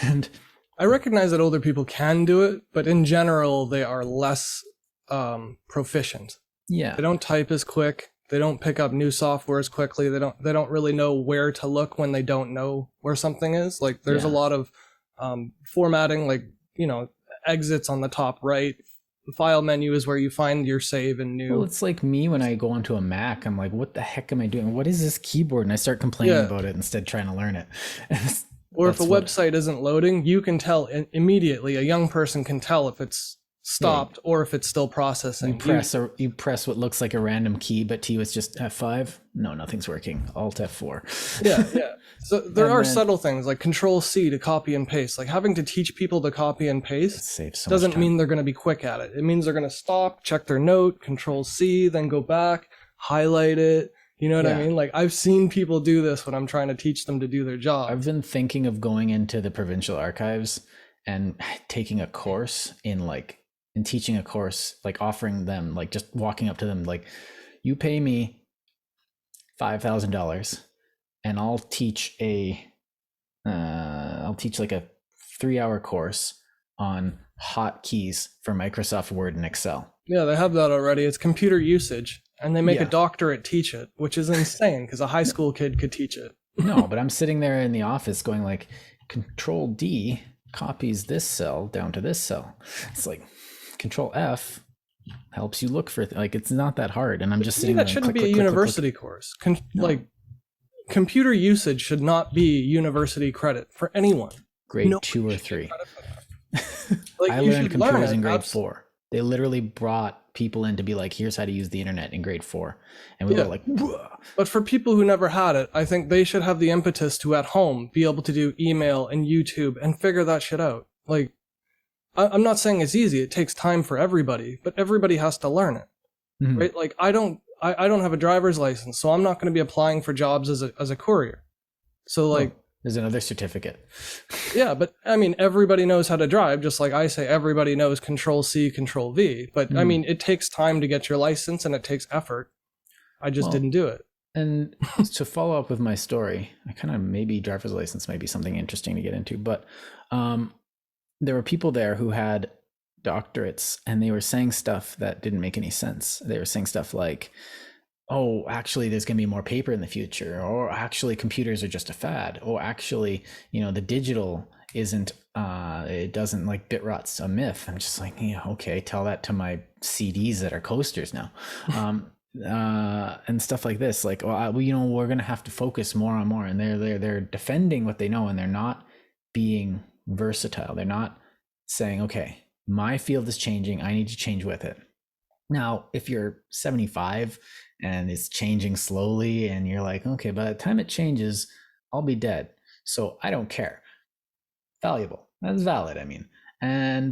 And I recognize that older people can do it, but in general, they are less proficient. Yeah. They don't type as quick. They don't pick up new software as quickly. They don't really know where to look when they don't know where something is. Like there's a lot of formatting, like, exits on the top right. The file menu is where you find your save and new. Well, it's like me when I go onto a Mac, I'm like, what the heck am I doing? What is this keyboard? And I start complaining about it instead of trying to learn it. Or if a website isn't loading, you can tell immediately. A young person can tell if it's stopped or if it's still processing. You press what looks like a random key, but to you it's just F5. No, nothing's working. Alt F4. Yeah. So there are subtle things like Control C to copy and paste. Like having to teach people to copy and paste doesn't mean they're going to be quick at it. It means they're going to stop, check their note, Control C, then go back, highlight it. You know what I mean? Like I've seen people do this when I'm trying to teach them to do their job. I've been thinking of going into the provincial archives and taking a course and teaching a course, like offering them, like just walking up to them, like, you pay me $5,000 and I'll teach like a 3-hour course on hotkeys for Microsoft Word and Excel. Yeah, they have that already. It's computer usage, and they make Yeah. a doctorate teach it, which is insane because a high school kid could teach it. No, but I'm sitting there in the office going like, Control D copies this cell down to this cell. It's like Control F helps you look for like it's not that hard, and I'm just sitting there. That and shouldn't click, be a click, click, click, university course. No. Like computer usage should not be university credit for anyone. Grade Nobody 2 or should get 3. credit for that. Like, I you learned should learn computers it, in grade 4. They literally brought people in to be like, here's how to use the internet in grade 4. And we Yeah. were like, whoa. But for people who never had it, I think they should have the impetus to at home be able to do email and YouTube and figure that shit out. Like, I'm not saying it's easy. It takes time for everybody, but everybody has to learn it, Mhm. right? Like, I don't have a driver's license, so I'm not going to be applying for jobs as a courier. So like, There's another certificate. yeah, but I mean, everybody knows how to drive, just like I say, everybody knows Control C, Control V. But I mean, it takes time to get your license and it takes effort. I just didn't do it. And to follow up with my story, I kind of maybe driver's license might be something interesting to get into, but there were people there who had doctorates and they were saying stuff that didn't make any sense. They were saying stuff like, oh, actually, there's going to be more paper in the future, or actually, computers are just a fad. Oh, actually, the digital isn't, it doesn't like bit rot's a myth. I'm just like, yeah, okay, tell that to my CDs that are coasters now. And stuff like this, like, well, we're going to have to focus more on more. And they're defending what they know, and they're not being versatile. They're not saying, okay, my field is changing, I need to change with it. Now, if you're 75 and it's changing slowly and you're like, okay, by the time it changes, I'll be dead. So I don't care. Valuable. That's valid, I mean.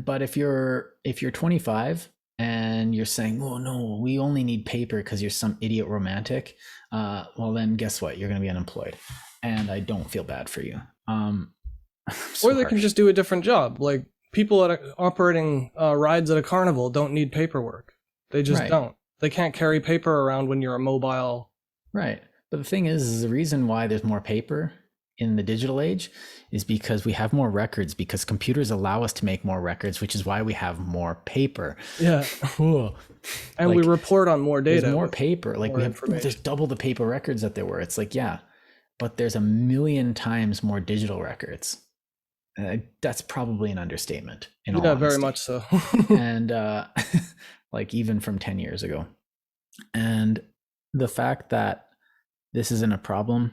But if you're 25 and you're saying, oh no, we only need paper because you're some idiot romantic, well then guess what? You're going to be unemployed. And I don't feel bad for you. Or they can just do a different job. Like people operating rides at a carnival don't need paperwork. They just don't. They can't carry paper around when you're a mobile. Right. But the thing is the reason why there's more paper in the digital age is because we have more records, because computers allow us to make more records, which is why we have more paper. Yeah. And we report on more data. There's more paper. Like there's double the paper records that there were. It's like, yeah, but there's a million times more digital records. That's probably an understatement. Yeah, very much so. And like even from 10 years ago. And the fact that this isn't a problem,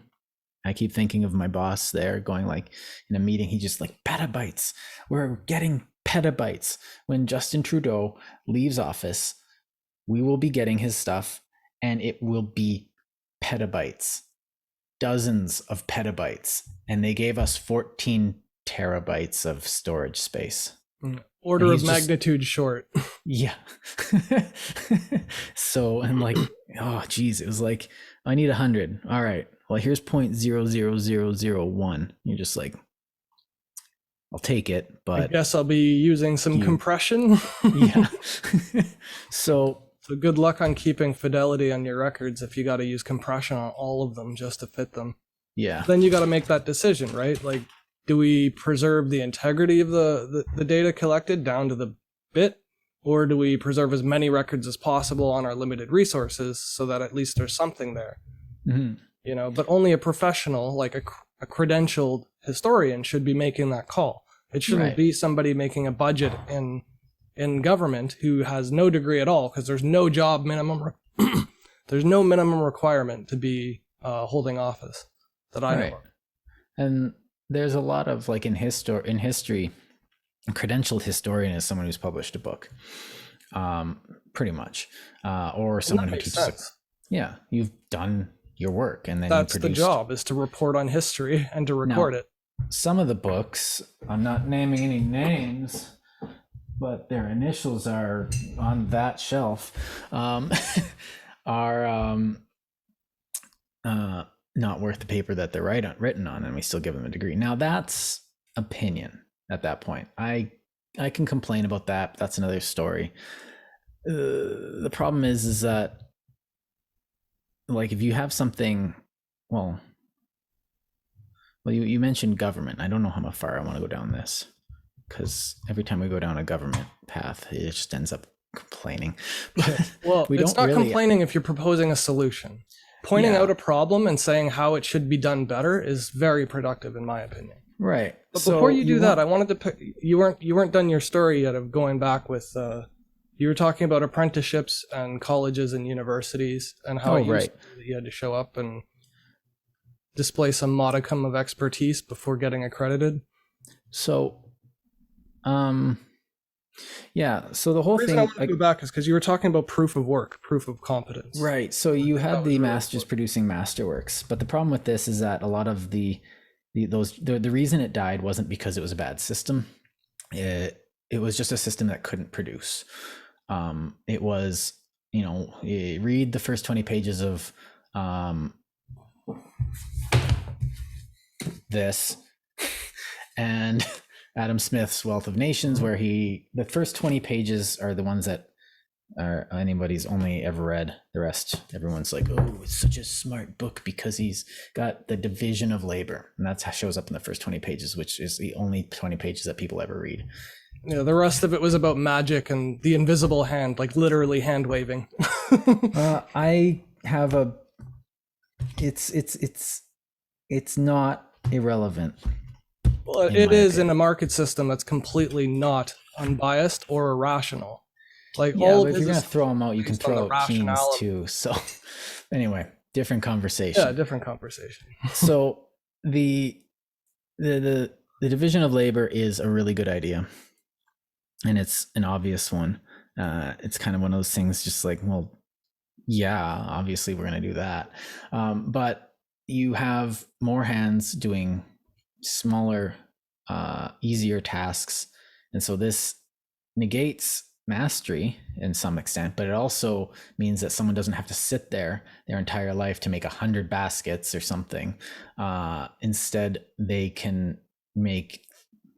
I keep thinking of my boss there going like in a meeting, he just like petabytes. We're getting petabytes. When Justin Trudeau leaves office, we will be getting his stuff and it will be petabytes, dozens of petabytes. And they gave us 14 terabytes of storage space. Order of magnitude short. Yeah. So I'm like, oh geez, it was like, I need 100. All right, well here's 0.00001. You're just like, I'll take it, but I guess I'll be using some compression. Yeah. So good luck on keeping fidelity on your records if you got to use compression on all of them just to fit them. Yeah. Then you got to make that decision, right? Like, do we preserve the integrity of the data collected down to the bit, or do we preserve as many records as possible on our limited resources so that at least there's something there? Mm-hmm. But only a professional, like a credentialed historian, should be making that call. It shouldn't be somebody making a budget in government who has no degree at all, because there's no job minimum. There's no minimum requirement to be holding office that I know of. And there's a lot of like in history, a credentialed historian is someone who's published a book, pretty much, or someone who teaches. Yeah, you've done your work, and then that's the job, is to report on history and to record it. Some of the books, I'm not naming any names, but their initials are on that shelf, are not worth the paper that they're written on, and we still give them a degree. Now that's opinion at that point. I can complain about that, but that's another story. The problem is that like if you have something, well you mentioned government. I don't know how far I want to go down this, because every time we go down a government path, it just ends up complaining, but Well, we it's don't not really complaining if you're proposing a solution. Pointing Yeah. out a problem and saying how it should be done better is very productive, in my opinion. right. But So before you do that, want- I wanted to pick, you weren't done your story yet of going back with you were talking about apprenticeships and colleges and universities and how it used to be that you had to show up and display some modicum of expertise before getting accredited. So, yeah. So the whole The reason thing, I want to go back is because you were talking about proof of work, proof of competence. right? So you had was the really masters producing masterworks, but the problem with this is that a lot of the reason it died wasn't because it was a bad system. It was just a system that couldn't produce. It was, you read the first 20 pages of this and Adam Smith's Wealth of Nations, where the first 20 pages are the ones that are anybody's only ever read. The rest, everyone's like, oh, it's such a smart book because he's got the division of labor. And that's how it shows up in the first 20 pages, which is the only 20 pages that people ever read. Yeah, the rest of it was about magic and the invisible hand, like literally hand waving. I have it's not irrelevant. Well, it is in a market system that's completely not unbiased or irrational. Like Yeah, all but of if you're this gonna is throw them out, you can based on throw the out Keynes rationale. too. So anyway, different conversation. Yeah, different conversation. So the division of labor is a really good idea, and it's an obvious one. It's kind of one of those things, just like, well, yeah, obviously we're gonna do that, but you have more hands doing smaller, easier tasks, and so this negates mastery in some extent, but it also means that someone doesn't have to sit there their entire life to make 100 baskets or something. Instead, they can make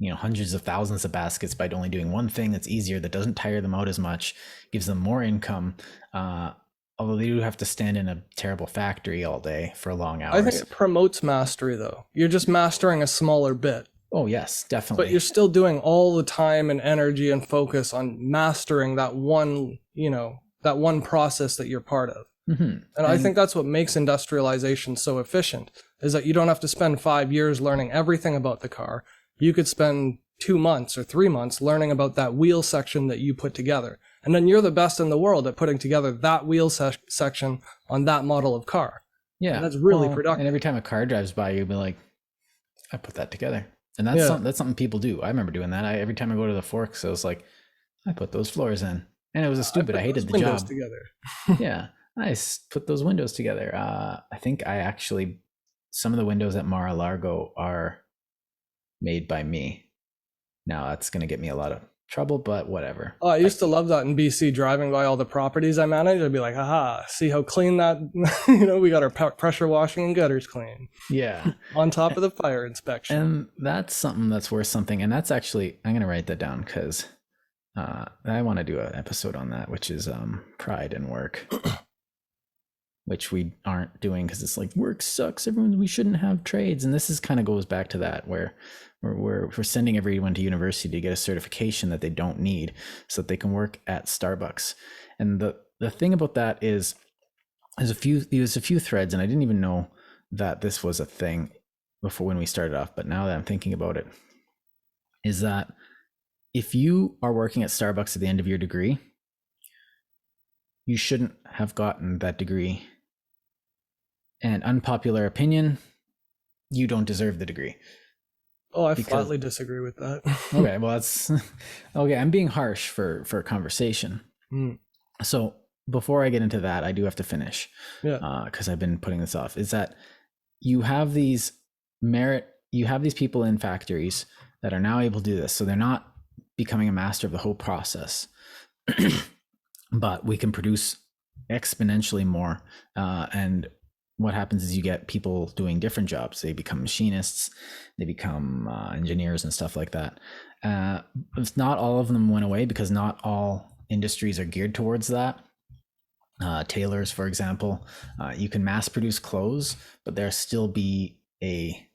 hundreds of thousands of baskets by only doing one thing that's easier, that doesn't tire them out as much, gives them more income. Although they do have to stand in a terrible factory all day for long hours. I think it promotes mastery, though. You're just mastering a smaller bit. Oh, yes, definitely. But you're still doing all the time and energy and focus on mastering that one process that you're part of. Mm-hmm. And I think that's what makes industrialization so efficient, is that you don't have to spend 5 years learning everything about the car. You could spend 2 months or 3 months learning about that wheel section that you put together. And then you're the best in the world at putting together that wheel section on that model of car. Yeah. And that's really productive. And every time a car drives by, you'll be like, I put that together. And that's something people do. I remember doing that. Every time I go to the Forks, I was like, I put those floors in. And it was I hated the job. Together. Yeah. I put those windows together. I think some of the windows at Mar-a-Lago are made by me. Now that's going to get me a lot of trouble, but whatever. Oh, I used to love that in BC, driving by all the properties I managed. I'd be like, haha, see how clean that, we got our pressure washing and gutters clean. Yeah. On top of the fire inspection. And that's something that's worth something. And that's actually, I'm going to write that down because I want to do an episode on that, which is pride in work, which we aren't doing because it's like, work sucks. We shouldn't have trades. And this is kind of goes back to that, where we're sending everyone to university to get a certification that they don't need so that they can work at Starbucks. And the thing about that is there's a few threads, and I didn't even know that this was a thing before when we started off, but now that I'm thinking about it, is that if you are working at Starbucks at the end of your degree, you shouldn't have gotten that degree. And unpopular opinion, you don't deserve the degree. Oh, I flatly disagree with that. Okay, well, that's okay. I'm being harsh for conversation. So before I get into that, I do have to finish. Yeah. Because I've been putting this off. Is that you have these people in factories that are now able to do this. So they're not becoming a master of the whole process, but we can produce exponentially more. And what happens is you get people doing different jobs. They become machinists, they become engineers and stuff like that. Not all of them went away because not all industries are geared towards that. Tailors, for example, you can mass produce clothes, but there still be a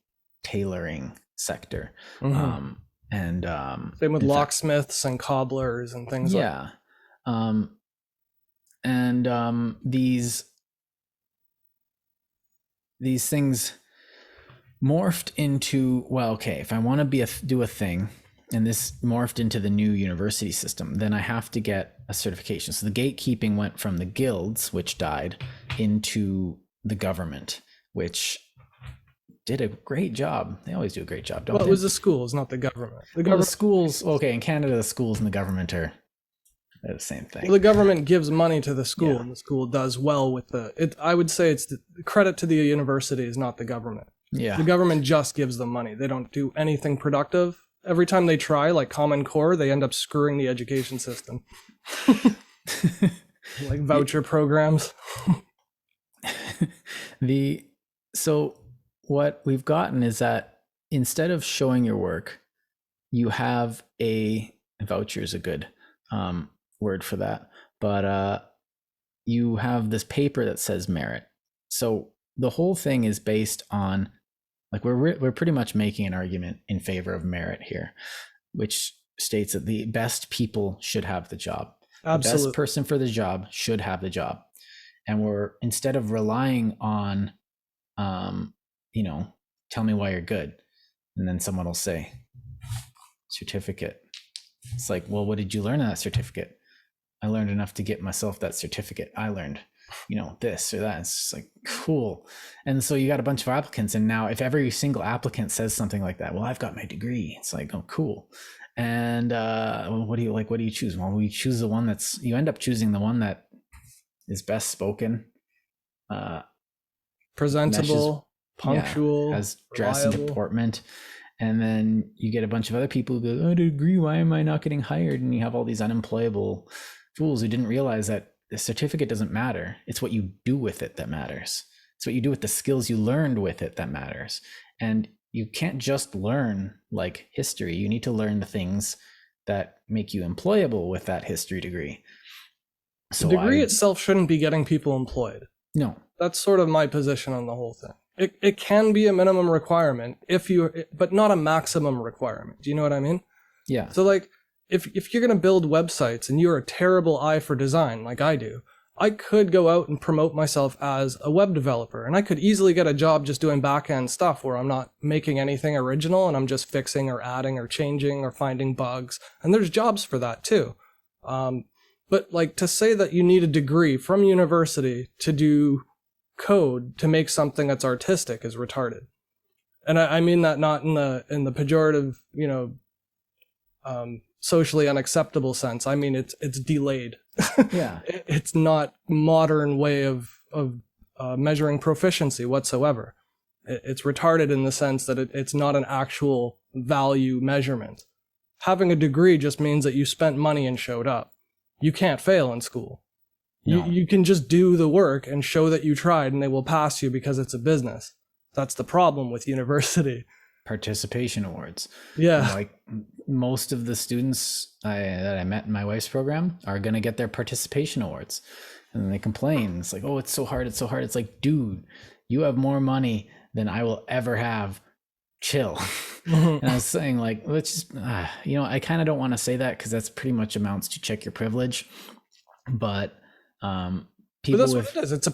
tailoring sector. Mm-hmm. Same with locksmiths and cobblers and things like that. And these things morphed into, well, okay, if I want to do a thing, and this morphed into the new university system, then I have to get a certification. So the gatekeeping went from the guilds, which died, into the government, which did a great job. They always do a great job, don't they? Well, it was the schools, not the government. The schools, okay, in Canada, the schools and the government are the same thing. Well, the government gives money to the school, and the school does well with I would say it's the credit to the universities, not the government. Yeah. The government just gives them money. They don't do anything productive. Every time they try, like Common Core, they end up screwing the education system. Like voucher programs. So what we've gotten is that instead of showing your work, you have a voucher is a good word for that, but you have this paper that says merit. So the whole thing is based on, like, we're pretty much making an argument in favor of merit here, which states that the best people should have the job. Absolutely. The best person for the job should have the job. And we're, instead of relying on, tell me why you're good. And then someone will say, certificate. It's like, well, what did you learn in that certificate? I learned enough to get myself that certificate. I learned, this or that. It's just like, cool. And so you got a bunch of applicants. And now if every single applicant says something like that, well, I've got my degree. It's like, oh, cool. And what do you choose? Well, we choose the one you end up choosing the one that is best spoken, presentable, punctual, has dress reliable. and deportment. And then you get a bunch of other people who go, oh, degree, why am I not getting hired? And you have all these unemployable fools who didn't realize that the certificate doesn't matter. It's what you do with it that matters. It's what you do with the skills you learned with it that matters. And you can't just learn like history. You need to learn the things that make you employable with that history degree. So the degree itself shouldn't be getting people employed. No. That's sort of my position on the whole thing. It can be a minimum requirement but not a maximum requirement. Do you know what I mean? Yeah. So like, if you're going to build websites and you're a terrible eye for design, like I do, I could go out and promote myself as a web developer, and I could easily get a job just doing back-end stuff where I'm not making anything original and I'm just fixing or adding or changing or finding bugs. And there's jobs for that too. But like, to say that you need a degree from university to do code to make something that's artistic is retarded. And I mean that not in the pejorative, socially unacceptable sense. I mean, it's delayed. Yeah. It's not modern way of measuring proficiency whatsoever. It's retarded in the sense that it's not an actual value measurement. Having a degree just means that you spent money and showed up. You can't fail in school. No. You can just do the work and show that you tried, and they will pass you because it's a business. That's the problem with university. Participation awards. Yeah. Like most of the students that I met in my wife's program are going to get their participation awards, and then they complain. It's like, oh, it's so hard. It's so hard. It's like, dude, you have more money than I will ever have. Chill. And I was saying, like, let's just, I kind of don't want to say that because that's pretty much amounts to check your privilege. But people, but that's what it is. It's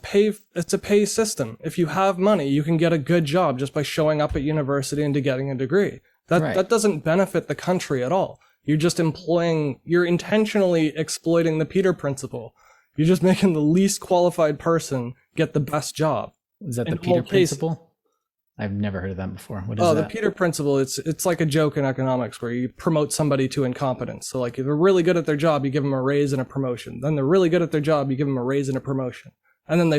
a pay system. If you have money, you can get a good job just by showing up at university and getting a degree. That doesn't benefit the country at all. You're intentionally exploiting the Peter principle. You're just making the least qualified person get the best job. Is that the Peter principle? I've never heard of that before. What is that? The Peter principle, it's like a joke in economics where you promote somebody to incompetence. So like, if they're really good at their job, you give them a raise and a promotion. Then they're really good at their job, you give them a raise and a promotion. And then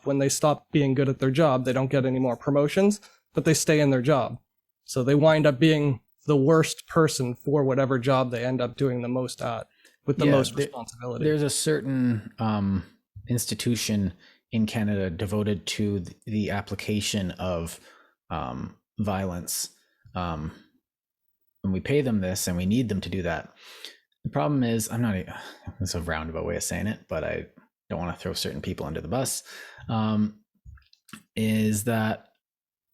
when they stop being good at their job, they don't get any more promotions, but they stay in their job. So they wind up being the worst person for whatever job they end up doing the most at, with the most responsibility. There's a certain institution in Canada devoted to the application of violence, and we pay them this and we need them to do that. The problem is, it's a roundabout way of saying it, but I don't want to throw certain people under the bus, is that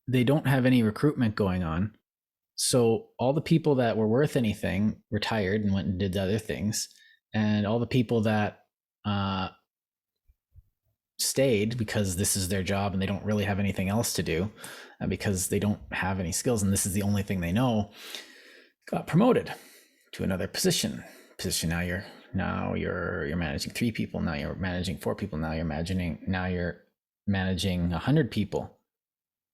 they don't have any recruitment going on. So all the people that were worth anything retired and went and did other things, And all the people that stayed because this is their job and they don't really have anything else to do, because they don't have any skills and this is the only thing they know, got promoted to another position. Now you're managing 3 people. Now you're managing 4 people. Now you're managing 100 people,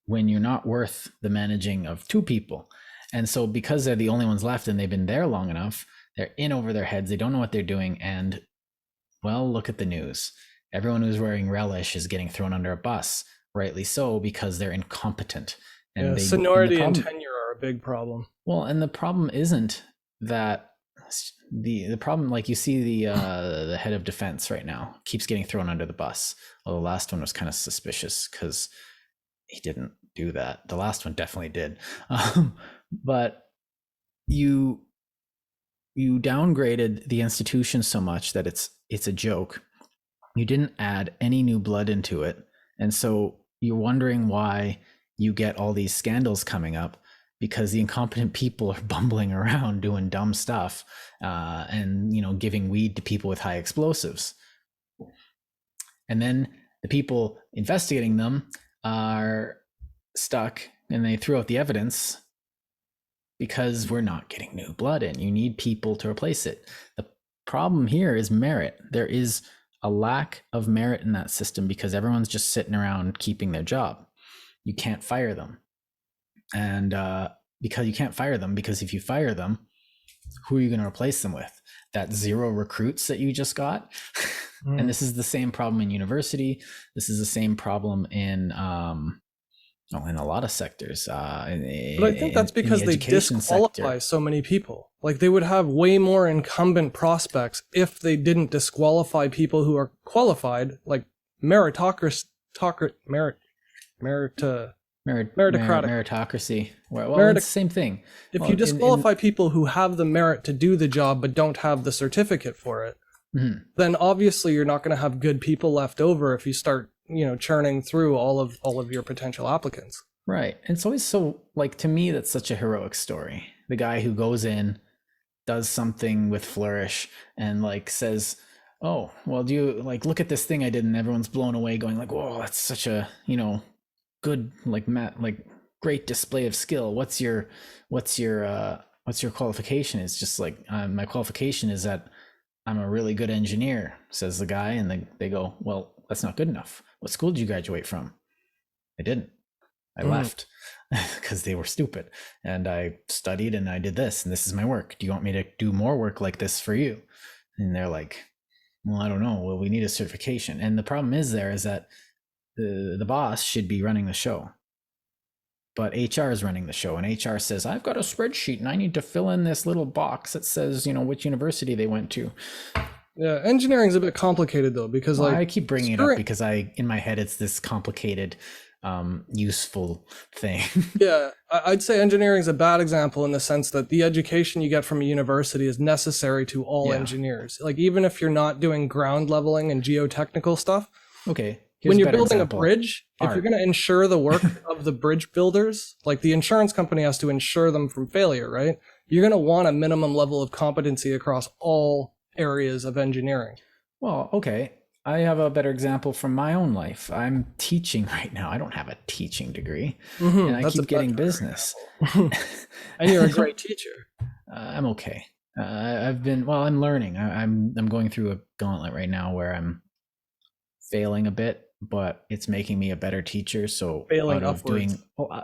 when you're not worth the managing of 2 people. And so because they're the only ones left and they've been there long enough, they're in over their heads. They don't know what they're doing. And well, look at the news. Everyone who's wearing relish is getting thrown under a bus, rightly so, because they're incompetent. And seniority and tenure are a big problem. Well, and the problem isn't that the problem, like you see the head of defense right now keeps getting thrown under the bus. Well, the last one was kind of suspicious because he didn't do that. The last one definitely did. But you downgraded the institution so much that it's a joke. You didn't add any new blood into it. And so you're wondering why you get all these scandals coming up, because the incompetent people are bumbling around doing dumb stuff, and giving weed to people with high explosives. And then the people investigating them are stuck and they threw out the evidence because we're not getting new blood in. You need people to replace it. The problem here is merit. There is a lack of merit in that system because everyone's just sitting around keeping their job. You can't fire them. And because you can't fire them, because if you fire them, who are you going to replace them with? That 0 recruits that you just got? And this is the same problem in university. This is the same problem in a lot of sectors. But I think that's because they disqualify so many people. Like, they would have way more incumbent prospects if they didn't disqualify people who are qualified, like meritocracy. Well, it's the same thing. If you disqualify people who have the merit to do the job but don't have the certificate for it, then obviously you're not going to have good people left over if you start, churning through all of your potential applicants. Right. And it's always so, like, to me, that's such a heroic story. The guy who goes in, does something with flourish, and says, "Oh, well, do you look at this thing I did?" And everyone's blown away, going like, "Whoa, that's such a good great display of skill. What's your qualification?" It's just my qualification is that I'm a really good engineer, says the guy, and they go, "Well, that's not good enough. What school did you graduate from?" I didn't. I left because they were stupid, and I studied and I did this, and this is my work. Do you want me to do more work like this for you? And they're like, "Well, I don't know. Well, we need a certification." And the problem is that the boss should be running the show, but HR is running the show, and HR says, "I've got a spreadsheet and I need to fill in this little box that says, which university they went to." Yeah, engineering is a bit complicated though, because I keep bringing it up because in my head it's this complicated, useful thing. Yeah, I'd say engineering is a bad example in the sense that the education you get from a university is necessary to all engineers. Even if you're not doing ground leveling and geotechnical stuff. Okay. When you're building a bridge, if you're going to insure the work of the bridge builders, the insurance company has to insure them from failure, right? You're going to want a minimum level of competency across all areas of engineering. Well, okay. I have a better example from my own life. I'm teaching right now. I don't have a teaching degree, and I keep getting business. And you're a great teacher. I'm okay. I'm learning. I'm going through a gauntlet right now where I'm failing a bit, but it's making me a better teacher. So failing upwards.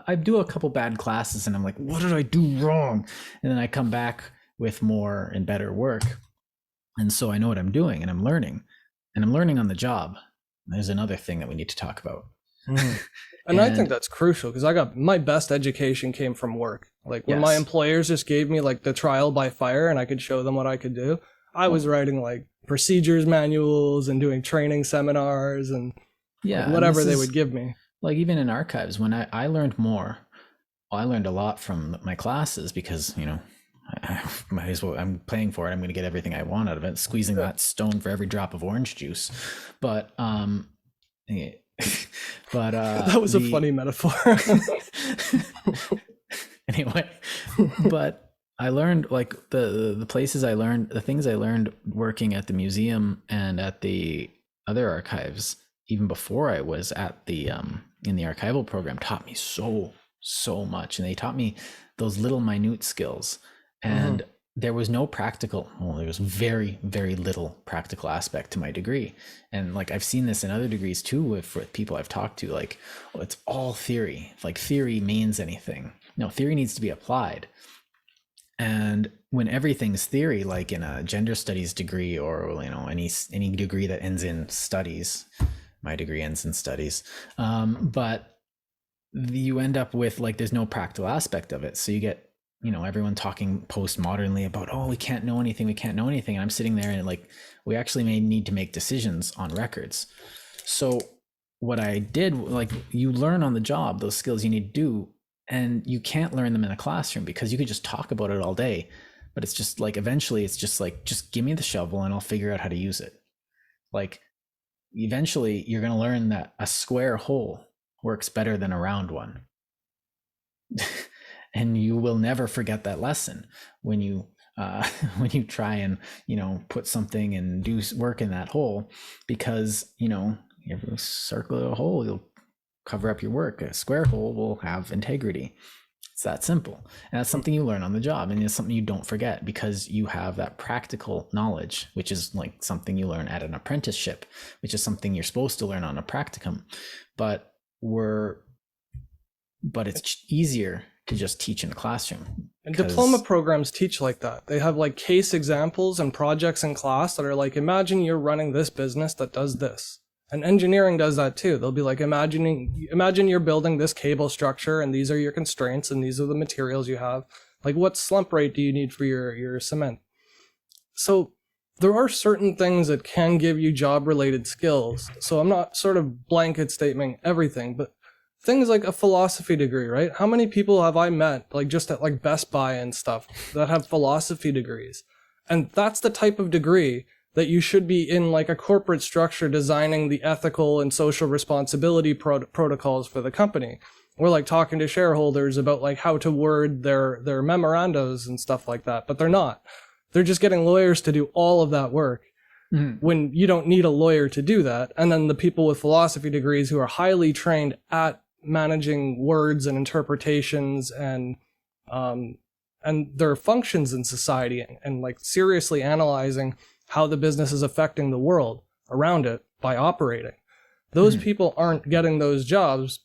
I do a couple bad classes and I'm like, what did I do wrong? And then I come back with more and better work. And so I know what I'm doing, and I'm learning on the job. There's another thing that we need to talk about. And I think that's crucial, because I got my best education came from work. When my employers just gave me the trial by fire and I could show them what I could do, I was writing procedures manuals and doing training seminars and whatever they would give me. Even in archives, when I learned more, I learned a lot from my classes because, I might as well, I'm paying for it. I'm going to get everything I want out of it, squeezing that stone for every drop of orange juice. But, that was a funny metaphor. Anyway, but I learned like the places I learned, the things I learned working at the museum and at the other archives, even before I was at the in the archival program, taught me so much, and they taught me those little minute skills. Hmm. And there was no practical, well, there was very little practical aspect to my degree. And like I've seen this in other degrees too with people I've talked to, like, oh, it's all theory, like theory means anything. No, theory needs to be applied. And when everything's theory, like in a gender studies degree, or any degree that ends in studies, my degree ends in studies, but you end up with like there's no practical aspect of it. So you get everyone talking postmodernly about, oh, we can't know anything, and I'm sitting there and like we actually may need to make decisions on records. So what I did, like, you learn on the job those skills you need to do, and you can't learn them in a classroom because you could just talk about it all day, but it's just like eventually it's just like, just give me the shovel and I'll figure out how to use it. Like, eventually you're going to learn that a square hole works better than a round one. And you will never forget that lesson when you when you try and put something and do work in that hole, because every circle a hole, you'll cover up your work. A square hole will have integrity. It's that simple. And that's something you learn on the job, and it's something you don't forget because you have that practical knowledge, which is like something you learn at an apprenticeship, which is something you're supposed to learn on a practicum. But it's easier to just teach in a classroom. And diploma programs teach like that. They have like case examples and projects in class that are like, imagine you're running this business that does this. And engineering does that too. They'll be like, imagine you're building this cable structure, and these are your constraints, and these are the materials you have. Like, what slump rate do you need for your cement? So there are certain things that can give you job related skills. So I'm not sort of blanket stating everything, but things like a philosophy degree, right? How many people have I met, like just at like Best Buy and stuff, that have philosophy degrees? And that's the type of degree that you should be in, like a corporate structure, designing the ethical and social responsibility protocols for the company. Or like talking to shareholders about like how to word their memorandos and stuff like that. But they're not. They're just getting lawyers to do all of that work. Mm-hmm. When you don't need a lawyer to do that. And then the people with philosophy degrees who are highly trained at managing words and interpretations and their functions in society, and like seriously analyzing how the business is affecting the world around it by operating. Those people aren't getting those jobs,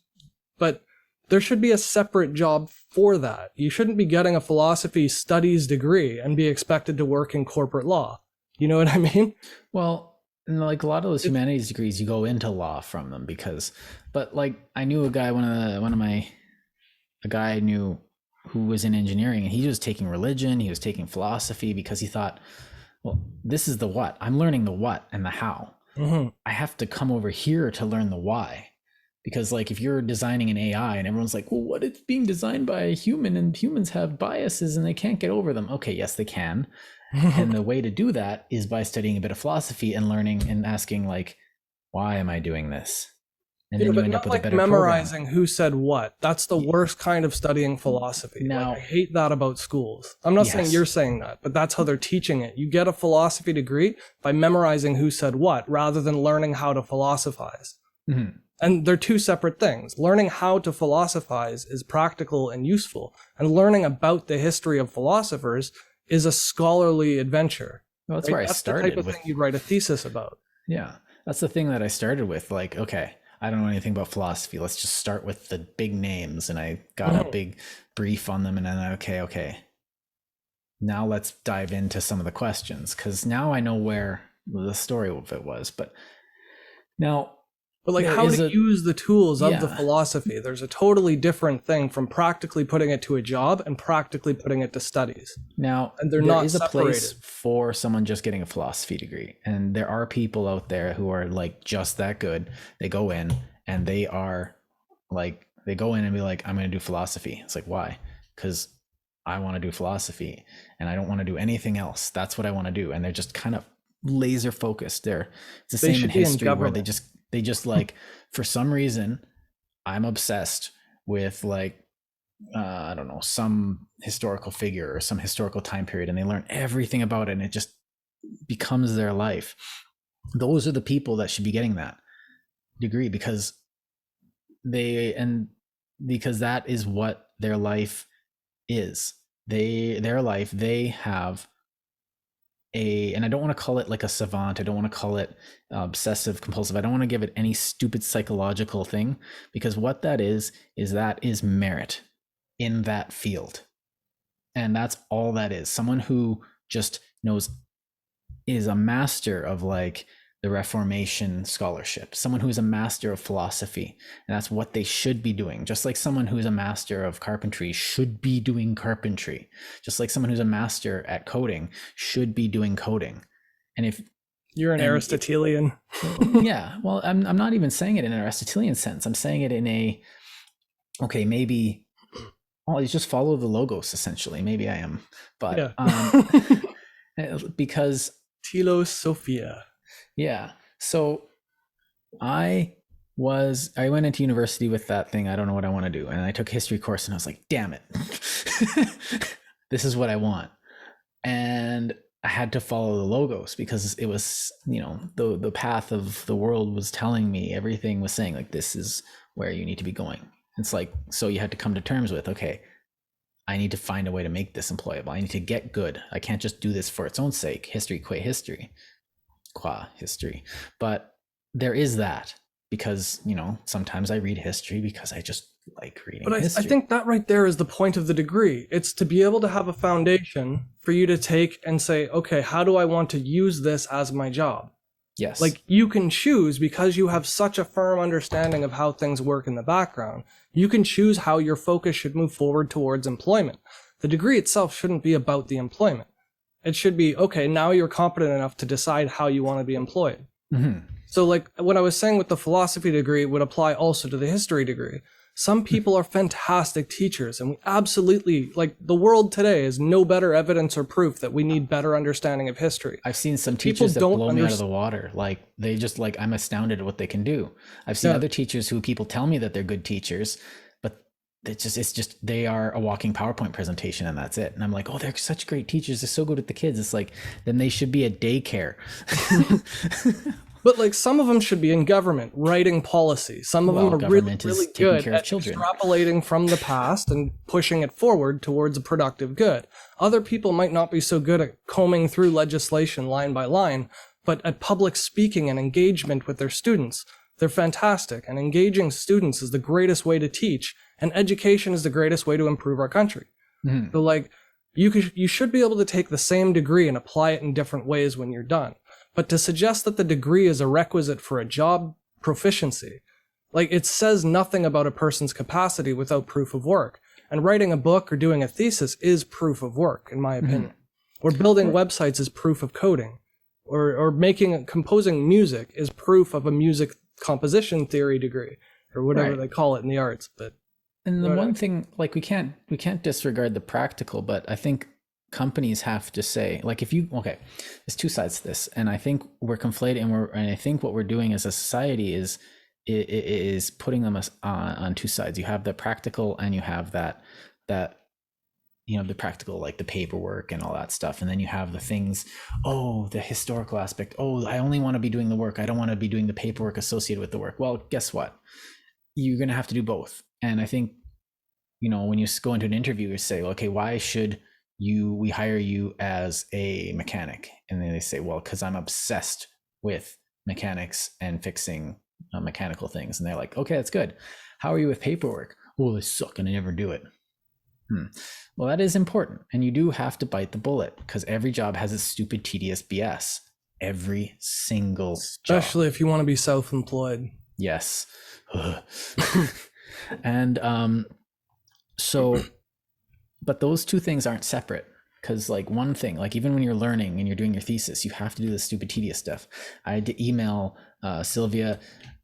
but there should be a separate job for that. You shouldn't be getting a philosophy studies degree and be expected to work in corporate law. You know what I mean? Well, like a lot of those humanities degrees, you go into law from them but like I knew a guy, a guy I knew who was in engineering, and he was taking religion, he was taking philosophy because he thought, well, this is the what. I'm learning the what and the how. Mm-hmm. I have to come over here to learn the why. Because like if you're designing an AI and everyone's like, well, what, it's being designed by a human and humans have biases and they can't get over them. Okay, yes, they can. And the way to do that is by studying a bit of philosophy and learning and asking like, why am I doing this? And then you end up with a better memorizing program. Who said what. That's the worst kind of studying philosophy. Now, I hate that about schools. I'm not saying you're saying that, but that's how they're teaching it. You get a philosophy degree by memorizing who said what, rather than learning how to philosophize. Mm-hmm. And they're two separate things. Learning how to philosophize is practical and useful, and learning about the history of philosophers is a scholarly adventure. Well, that's where I started. That's the type of thing you'd write a thesis about. Yeah, that's the thing that I started with. Like, okay, I don't know anything about philosophy. Let's just start with the big names. And I got a big brief on them. And then, okay. Now let's dive into some of the questions, because now I know where the story of it was. But now... But like how to use the tools of the philosophy. There's a totally different thing from practically putting it to a job and practically putting it to studies. Now, and there is separated. A place for someone just getting a philosophy degree. And there are people out there who are like just that good. They go in and they are like, they go in and be like, I'm going to do philosophy. It's like, why? Because I want to do philosophy and I don't want to do anything else. That's what I want to do. And they're just kind of laser focused. It's the same in history where they just like, for some reason, I'm obsessed with like I don't know, some historical figure or some historical time period, and they learn everything about it and it just becomes their life. Those are the people that should be getting that degree, because that is what their life is. Their life, they have and I don't want to call it like a savant. I don't want to call it obsessive compulsive. I don't want to give it any stupid psychological thing, because what that is merit in that field. And that's all that is. Someone who just is a master of like the Reformation scholarship, someone who is a master of philosophy, and that's what they should be doing. Just like someone who is a master of carpentry should be doing carpentry, just like someone who's a master at coding should be doing coding. And if you're an Aristotelian, yeah, well, I'm not even saying it in an Aristotelian sense. I'm saying it in a, okay, maybe, you just follow the logos essentially. Maybe I am, but yeah. Because telos Sophia. Yeah. So I went into university with that thing. I don't know what I want to do. And I took a history course and I was like, damn it, this is what I want. And I had to follow the logos, because it was, the path of the world was telling me, everything was saying like, this is where you need to be going. It's like, so you had to come to terms with, okay, I need to find a way to make this employable. I need to get good. I can't just do this for its own sake. History, qua history. But there is that, because sometimes I read history because I just like reading history. I think that right there is the point of the degree. It's to be able to have a foundation for you to take and say, okay, how do I want to use this as my job? Yes. Like, you can choose, because you have such a firm understanding of how things work in the background, you can choose how your focus should move forward towards employment. The degree itself shouldn't be about the employment. It should be, okay, now you're competent enough to decide how you want to be employed. Mm-hmm. So like what I was saying with the philosophy degree would apply also to the history degree. Some people are fantastic teachers, and we absolutely, like, the world today is no better evidence or proof that we need better understanding of history. I've seen some teachers that blow me out of the water. Like, they just, like, I'm astounded at what they can do. I've seen other teachers who people tell me that they're good teachers, but it's just they are a walking PowerPoint presentation and that's it. And I'm like, oh, they're such great teachers. They're so good with the kids. It's like, then they should be at daycare. But like, some of them should be in government writing policy. Some of them are really good at extrapolating from the past and pushing it forward towards a productive good. Other people might not be so good at combing through legislation line by line, but at public speaking and engagement with their students, they're fantastic. And engaging students is the greatest way to teach, and education is the greatest way to improve our country. Mm-hmm. So like, you should be able to take the same degree and apply it in different ways when you're done. But to suggest that the degree is a requisite for a job proficiency, like, it says nothing about a person's capacity without proof of work. And writing a book or doing a thesis is proof of work, in my opinion. Mm-hmm. Or building websites is proof of coding. Or composing music is proof of a music composition theory degree, or whatever they call it in the arts. But and the one thing, like, we can't disregard the practical, but I think companies have to say, like, there's two sides to this, and I think we're conflating, and I think what we're doing as a society is putting them on two sides. You have the practical, and you have that the practical, like the paperwork and all that stuff, and then you have the things, the historical aspect. I only want to be doing the work. I don't want to be doing the paperwork associated with the work. Well, guess what? You're going to have to do both. And I think, when you go into an interview, you say, okay, why should we hire you as a mechanic? And then they say, well, because I'm obsessed with mechanics and fixing mechanical things. And they're like, okay, that's good. How are you with paperwork? Well, I suck and I never do it. Well, that is important. And you do have to bite the bullet, because every job has its stupid, tedious BS. Every single job. Especially if you want to be self-employed. Yes. And but those two things aren't separate, because, like, one thing, like, even when you're learning and you're doing your thesis, you have to do the stupid, tedious stuff. I had to email Sylvia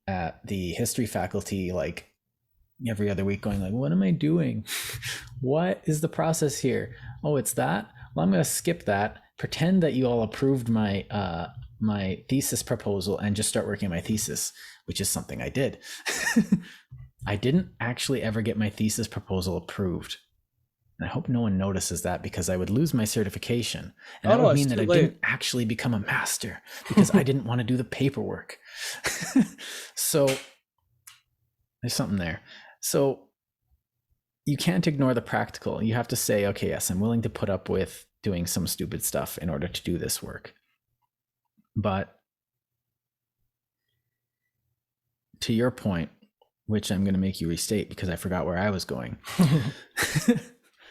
at the history faculty, like, every other week, going like, what am I doing? What is the process here? Oh, it's that? Well, I'm going to skip that, pretend that you all approved my my thesis proposal, and just start working on my thesis, which is something I did. I didn't actually ever get my thesis proposal approved. And I hope no one notices that, because I would lose my certification. And that would mean that I didn't actually become a master because I didn't want to do the paperwork. So there's something there. So you can't ignore the practical. You have to say, okay, yes, I'm willing to put up with doing some stupid stuff in order to do this work. But to your point, which I'm going to make you restate because I forgot where I was going.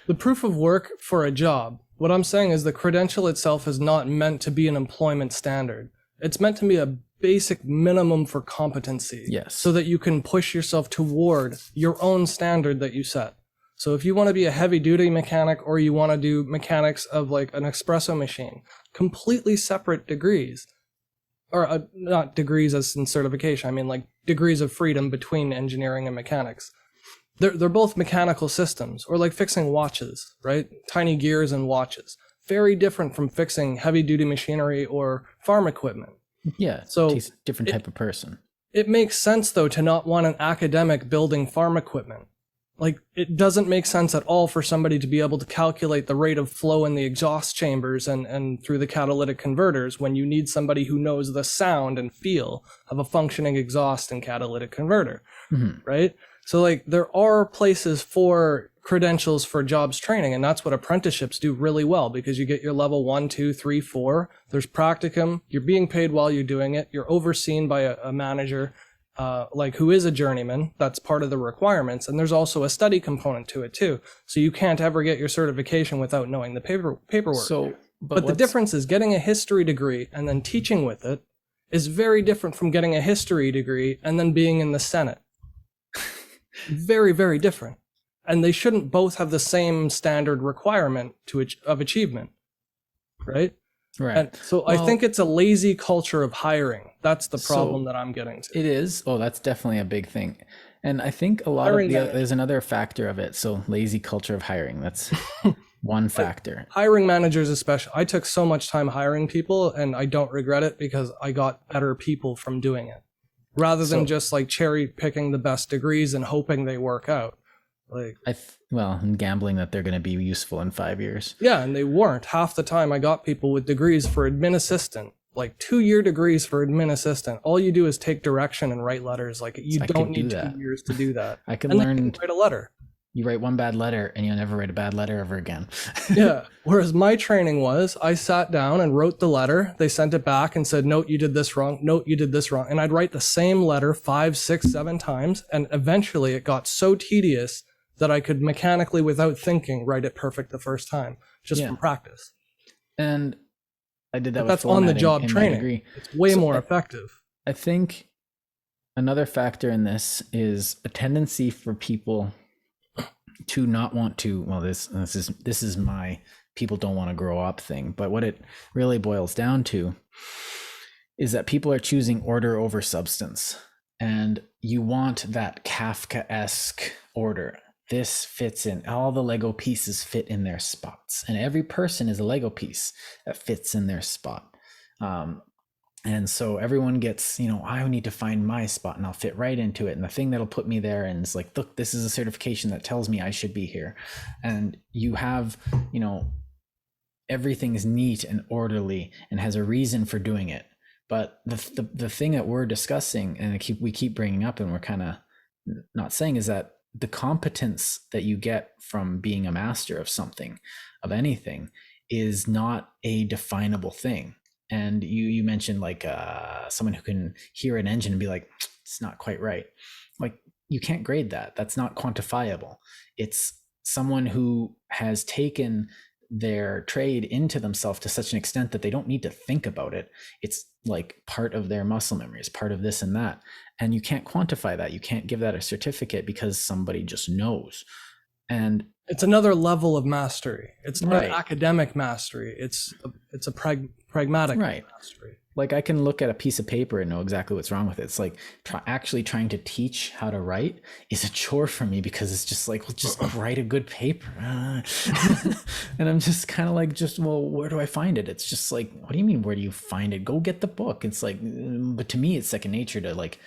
The proof of work for a job. What I'm saying is the credential itself is not meant to be an employment standard. It's meant to be a basic minimum for competency. Yes. So that you can push yourself toward your own standard that you set. So if you want to be a heavy duty mechanic, or you want to do mechanics of like an espresso machine, completely separate degrees, or not degrees as in certification. I mean like degrees of freedom between engineering and mechanics. They're both mechanical systems, or like fixing watches, right? Tiny gears and watches. Very different from fixing heavy duty machinery or farm equipment. Yeah. So it takes a different type of person. It makes sense though to not want an academic building farm equipment. Like it doesn't make sense at all for somebody to be able to calculate the rate of flow in the exhaust chambers and through the catalytic converters when you need somebody who knows the sound and feel of a functioning exhaust and catalytic converter, right? So like there are places for credentials for jobs training, and that's what apprenticeships do really well, because you get your level 1, 2, 3, 4. There's practicum. You're being paid while you're doing it. You're overseen by a manager, like who is a journeyman. That's part of the requirements. And there's also a study component to it too. So you can't ever get your certification without knowing the paperwork. So, but the difference is getting a history degree and then teaching with it is very different from getting a history degree and then being in the Senate. Very, very different. And they shouldn't both have the same standard requirement of achievement, right? Right. And so I think it's a lazy culture of hiring. That's the problem that I'm getting to. It is. Oh, that's definitely a big thing. And I think a lot of there's another factor of it. So lazy culture of hiring. That's one factor. Like, hiring managers especially. I took so much time hiring people and I don't regret it because I got better people from doing it. Rather than just like cherry picking the best degrees and hoping they work out. Like, and gambling that they're going to be useful in 5 years. Yeah, and they weren't. Half the time I got people with degrees for admin assistant, like 2-year degrees for admin assistant. All you do is take direction and write letters. Like you don't need 2 years to do that. I can learn to write a letter. You write one bad letter and you'll never write a bad letter ever again. Yeah. Whereas my training was, I sat down and wrote the letter. They sent it back and said, note, you did this wrong. Note, you did this wrong. And I'd write the same letter 5, 6, 7 times. And eventually it got so tedious that I could mechanically, without thinking, write it perfect the first time, just from practice. And I did that with that's on the job training. It's way more effective. I think another factor in this is a tendency for people to not want to, well, this is my people don't want to grow up thing, but what it really boils down to is that people are choosing order over substance, and you want that Kafka-esque order. This fits in, all the Lego pieces fit in their spots, and every person is a Lego piece that fits in their spot. And so everyone gets, I need to find my spot and I'll fit right into it. And the thing that'll put me there, and it's like, look, this is a certification that tells me I should be here. And you have, everything is neat and orderly and has a reason for doing it. But the thing that we're discussing and we keep bringing up and we're kind of not saying is that the competence that you get from being a master of something, of anything, is not a definable thing. And you mentioned like someone who can hear an engine and be like, it's not quite right. Like, you can't grade that. That's not quantifiable. It's someone who has taken their trade into themselves to such an extent that they don't need to think about it. It's like part of their muscle memory. It's part of this and that. And you can't quantify that. You can't give that a certificate because somebody just knows. And it's another level of mastery. It's not academic mastery. It's a pragmatic mastery. Like, I can look at a piece of paper and know exactly what's wrong with it. It's like actually trying to teach how to write is a chore for me, because it's just like, well, just write a good paper. And I'm just kind of like, well, where do I find it? It's just like, what do you mean, where do you find it? Go get the book. It's like, but to me, it's second nature to like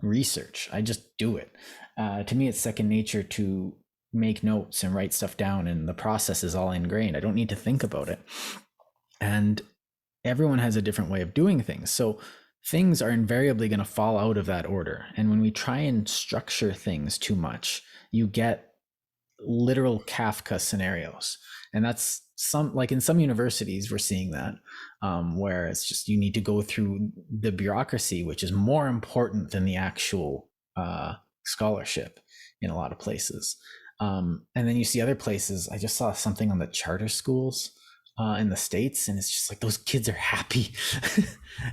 research. I just do it. to me, it's second nature to make notes and write stuff down, and the process is all ingrained. I don't need to think about it. And everyone has a different way of doing things. So things are invariably going to fall out of that order. And when we try and structure things too much, you get literal Kafka scenarios. And that's like in some universities, we're seeing that, where it's just, you need to go through the bureaucracy, which is more important than the actual scholarship in a lot of places. And then you see other places. I just saw something on the charter schools in the States, and it's just like, those kids are happy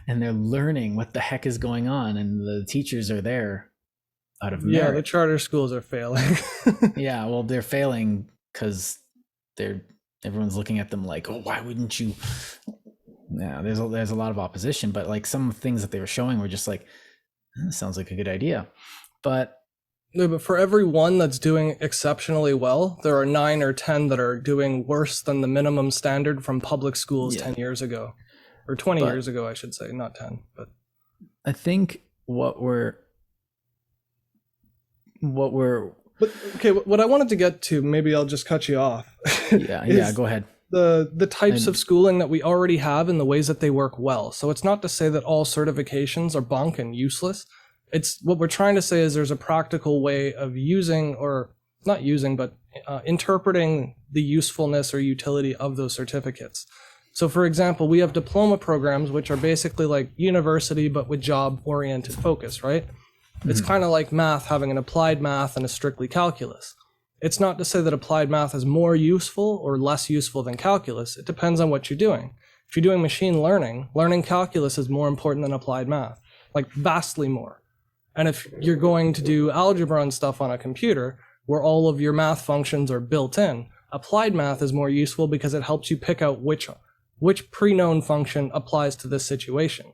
and they're learning what the heck is going on, and the teachers are there out of merit. Yeah, the charter schools are failing. Yeah, well, they're failing because everyone's looking at them like, oh, why wouldn't you? Yeah, there's a lot of opposition, but like some things that they were showing were just like, sounds like a good idea. But no, but for every one that's doing exceptionally well, there are 9 or 10 that are doing worse than the minimum standard from public schools 10 years ago, or 20 years ago, I should say, not 10. But I think what I wanted to get to, maybe I'll just cut you off. Yeah, go ahead. The types of schooling that we already have and the ways that they work well. So it's not to say that all certifications are bunk and useless. It's what we're trying to say is there's a practical way of using, or not using, but interpreting the usefulness or utility of those certificates. So for example, we have diploma programs, which are basically like university, but with job-oriented focus, right? It's kind of like math, having an applied math and a strictly calculus. It's not to say that applied math is more useful or less useful than calculus. It depends on what you're doing. If you're doing machine learning, learning calculus is more important than applied math, like vastly more. And if you're going to do algebra and stuff on a computer where all of your math functions are built in, applied math is more useful because it helps you pick out which pre-known function applies to this situation.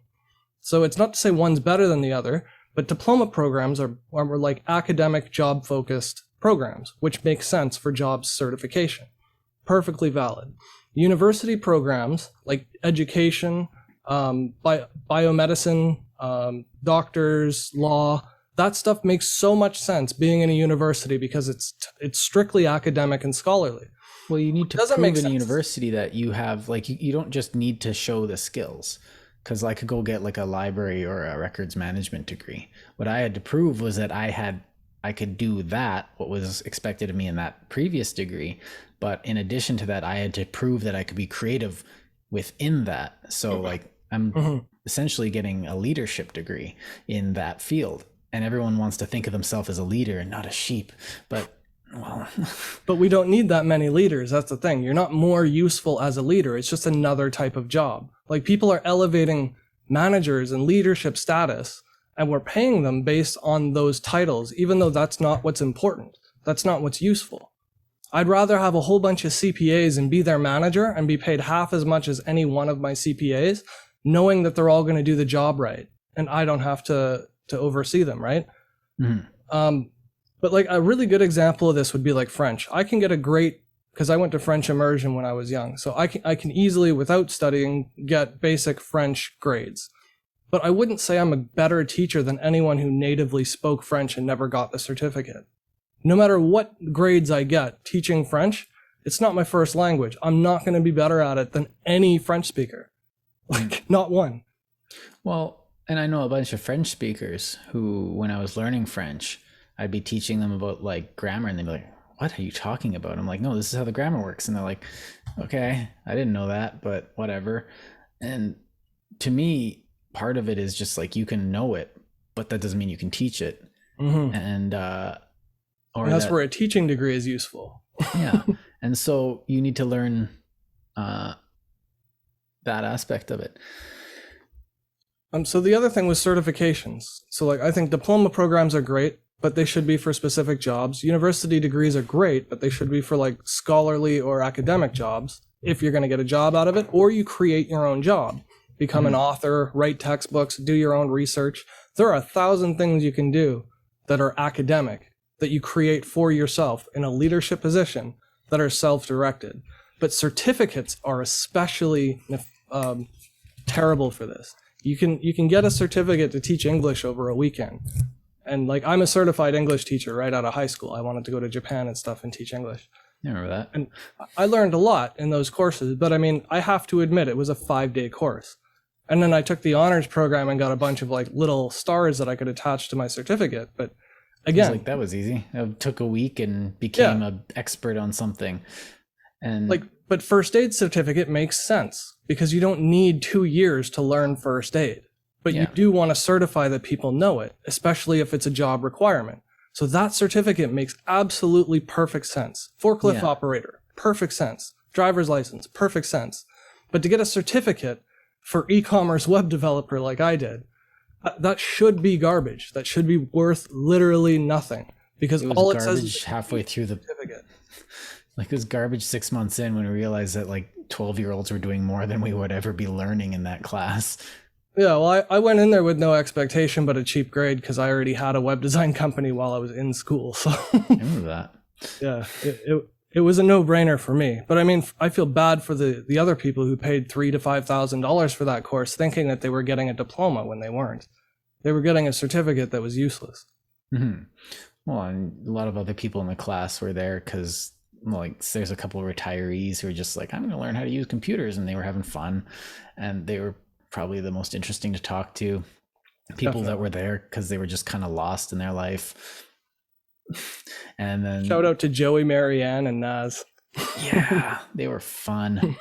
So it's not to say one's better than the other, but diploma programs are like academic job-focused programs, which makes sense for job certification. Perfectly valid. University programs like education, biomedicine, doctors, law, that stuff makes so much sense being in a university because it's strictly academic and scholarly. Well, you need to prove in a university that you have, like, you don't just need to show the skills. Because I could go get like a library or a records management degree. What I had to prove was that I could do that, what was expected of me in that previous degree. But in addition to that, I had to prove that I could be creative within that. So like I'm essentially getting a leadership degree in that field. And everyone wants to think of themselves as a leader and not a sheep. But well, but we don't need that many leaders. That's the thing. You're not more useful as a leader. It's just another type of job. Like, people are elevating managers and leadership status, and we're paying them based on those titles, even though that's not what's important. That's not what's useful. I'd rather have a whole bunch of CPAs and be their manager and be paid half as much as any one of my CPAs, knowing that they're all going to do the job right, and I don't have to oversee them, right? But like a really good example of this would be like French. I can get because I went to French immersion when I was young, so I can easily, without studying, get basic French grades. But I wouldn't say I'm a better teacher than anyone who natively spoke French and never got the certificate. No matter what grades I get teaching French, it's not my first language. I'm not going to be better at it than any French speaker. Like, not one. Well, and I know a bunch of French speakers who, when I was learning French, I'd be teaching them about like grammar, and they'd be like, what are you talking about? I'm like, no, this is how the grammar works. And they're like, okay, I didn't know that, but whatever. And to me, part of it is just like, you can know it, but that doesn't mean you can teach it. And that's where a teaching degree is useful. Yeah. And so you need to learn that aspect of it. So the other thing was certifications. So like, I think diploma programs are great, but they should be for specific jobs. University degrees are great, but they should be for like scholarly or academic jobs, if you're going to get a job out of it, or you create your own job, become an author, write textbooks, do your own research. There are 1,000 things you can do that are academic, that you create for yourself in a leadership position, that are self-directed. But certificates are especially terrible for this. You can get a certificate to teach English over a weekend. And like, I'm a certified English teacher right out of high school. I wanted to go to Japan and stuff and teach English. I remember that. And I learned a lot in those courses, but I mean, I have to admit it was a 5-day course. And then I took the honors program and got a bunch of like little stars that I could attach to my certificate. But again, like that was easy. It took a week and became an expert on something. And like, but first aid certificate makes sense because you don't need 2 years to learn first aid, but you do want to certify that people know it, especially if it's a job requirement. So that certificate makes absolutely perfect sense. Forklift operator, perfect sense. Driver's license, perfect sense. But to get a certificate for e-commerce web developer like I did, that should be garbage. That should be worth literally nothing because all it says is halfway through the certificate. Like it was garbage 6 months in when we realized that like 12-year-olds were doing more than we would ever be learning in that class. Yeah, well, I went in there with no expectation but a cheap grade because I already had a web design company while I was in school. So I remember that. Yeah, it was a no-brainer for me. But I mean, I feel bad for the other people who paid $3,000 to $5,000 for that course, thinking that they were getting a diploma when they weren't. They were getting a certificate that was useless. Mm-hmm. Well, and a lot of other people in the class were there because, like, there's a couple of retirees who are just like, I'm going to learn how to use computers, and they were having fun, and they were probably the most interesting to talk to. People that were there because they were just kind of lost in their life. And then shout out to Joey, Marianne, and Naz. Yeah, they were fun.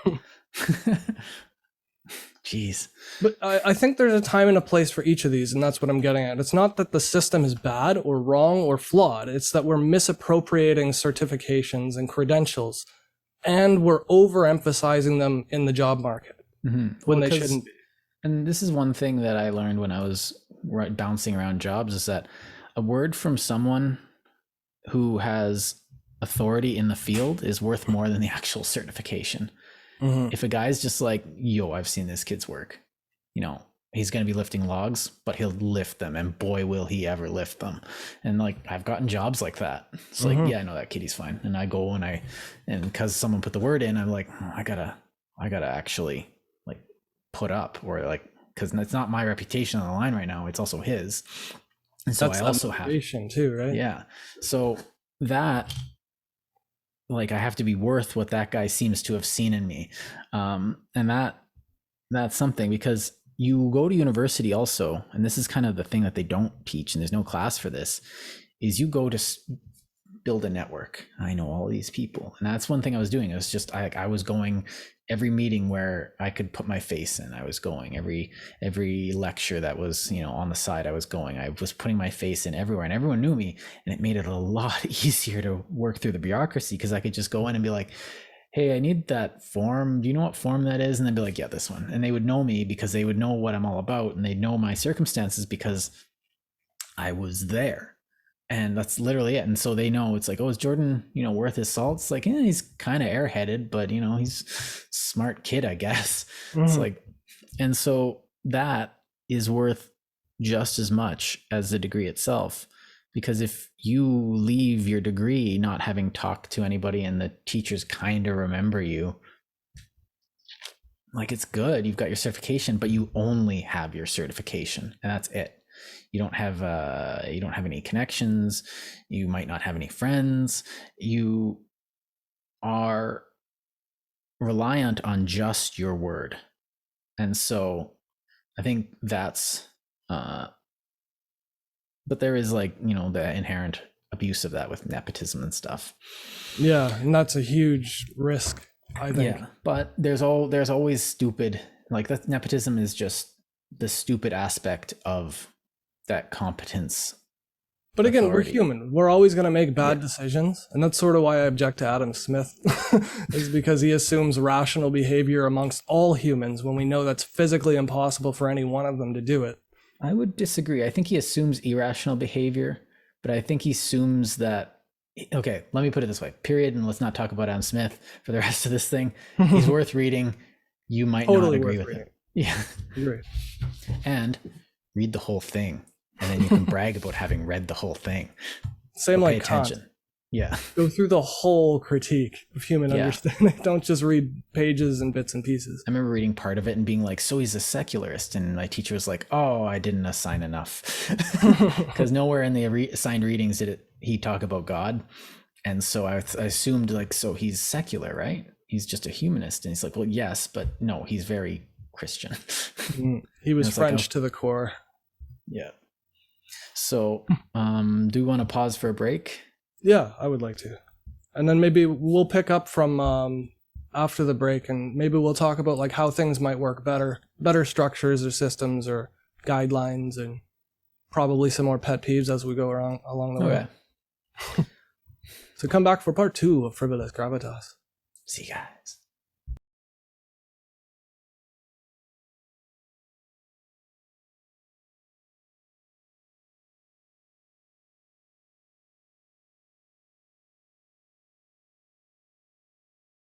Jeez. But I think there's a time and a place for each of these, and that's what I'm getting at. It's not that the system is bad or wrong or flawed. It's that we're misappropriating certifications and credentials, and we're overemphasizing them in the job market when they shouldn't be. And this is one thing that I learned when I was bouncing around jobs, is that a word from someone who has authority in the field is worth more than the actual certification. If a guy's just like, yo, I've seen this kid's work, you know, he's going to be lifting logs, but he'll lift them, and boy, will he ever lift them. And like, I've gotten jobs like that. It's like, yeah, I know that kid, he's fine. And I go and because someone put the word in, I'm like, oh, I gotta actually like put up, or like, because it's not my reputation on the line right now, it's also his. And so that's I also have too, right? Yeah. So that, like, I have to be worth what that guy seems to have seen in me. And that's something, because you go to university also, and this is kind of the thing that they don't teach, and there's no class for this, is you go to build a network. I know all these people. And that's one thing I was doing. It was just, I was going every meeting where I could put my face in. I was going every lecture that was, you know, on the side, I was going. I was putting my face in everywhere, and everyone knew me, and it made it a lot easier to work through the bureaucracy, because I could just go in and be like, hey, I need that form. Do you know what form that is? And they'd be like, yeah, this one. And they would know me because they would know what I'm all about, and they'd know my circumstances because I was there. And that's literally it. And so they know, it's like, oh, is Jordan, you know, worth his salt? It's like, yeah, he's kind of airheaded, but, you know, he's a smart kid, I guess. It's like, and so that is worth just as much as the degree itself. Because if you leave your degree not having talked to anybody, and the teachers kind of remember you, like, it's good, you've got your certification, but you only have your certification, and that's it. You don't have any connections. You might not have any friends. You are reliant on just your word. And so I think that's, but there is, like, you know, the inherent abuse of that with nepotism and stuff. Yeah. And that's a huge risk, I think. Yeah. But there's always stupid, like, that nepotism is just the stupid aspect of that competence. But again, authority. We're human. We're always going to make bad decisions. And that's sort of why I object to Adam Smith, is because he assumes rational behavior amongst all humans when we know that's physically impossible for any one of them to do it. I would disagree. I think he assumes irrational behavior, but I think he assumes that, okay, let me put it this way, period. And let's not talk about Adam Smith for the rest of this thing. He's worth reading. You might totally not agree with it. Yeah. Agree. And read the whole thing. And then you can brag about having read the whole thing. Same like Kant. Yeah. Go through the whole critique of human understanding. Don't just read pages and bits and pieces. I remember reading part of it and being like, so he's a secularist. And my teacher was like, oh, I didn't assign enough. Because nowhere in the assigned readings did he talk about God. And so I assumed like, so he's secular, right? He's just a humanist. And he's like, well, yes, but no, he's very Christian. He was French to the core. Yeah. So do we want to pause for a break? Yeah, I would like to. And then maybe we'll pick up from after the break, and maybe we'll talk about like how things might work better structures or systems or guidelines, and probably some more pet peeves as we go along the way. So come back for part 2 of Frivolous Gravitas. See you guys.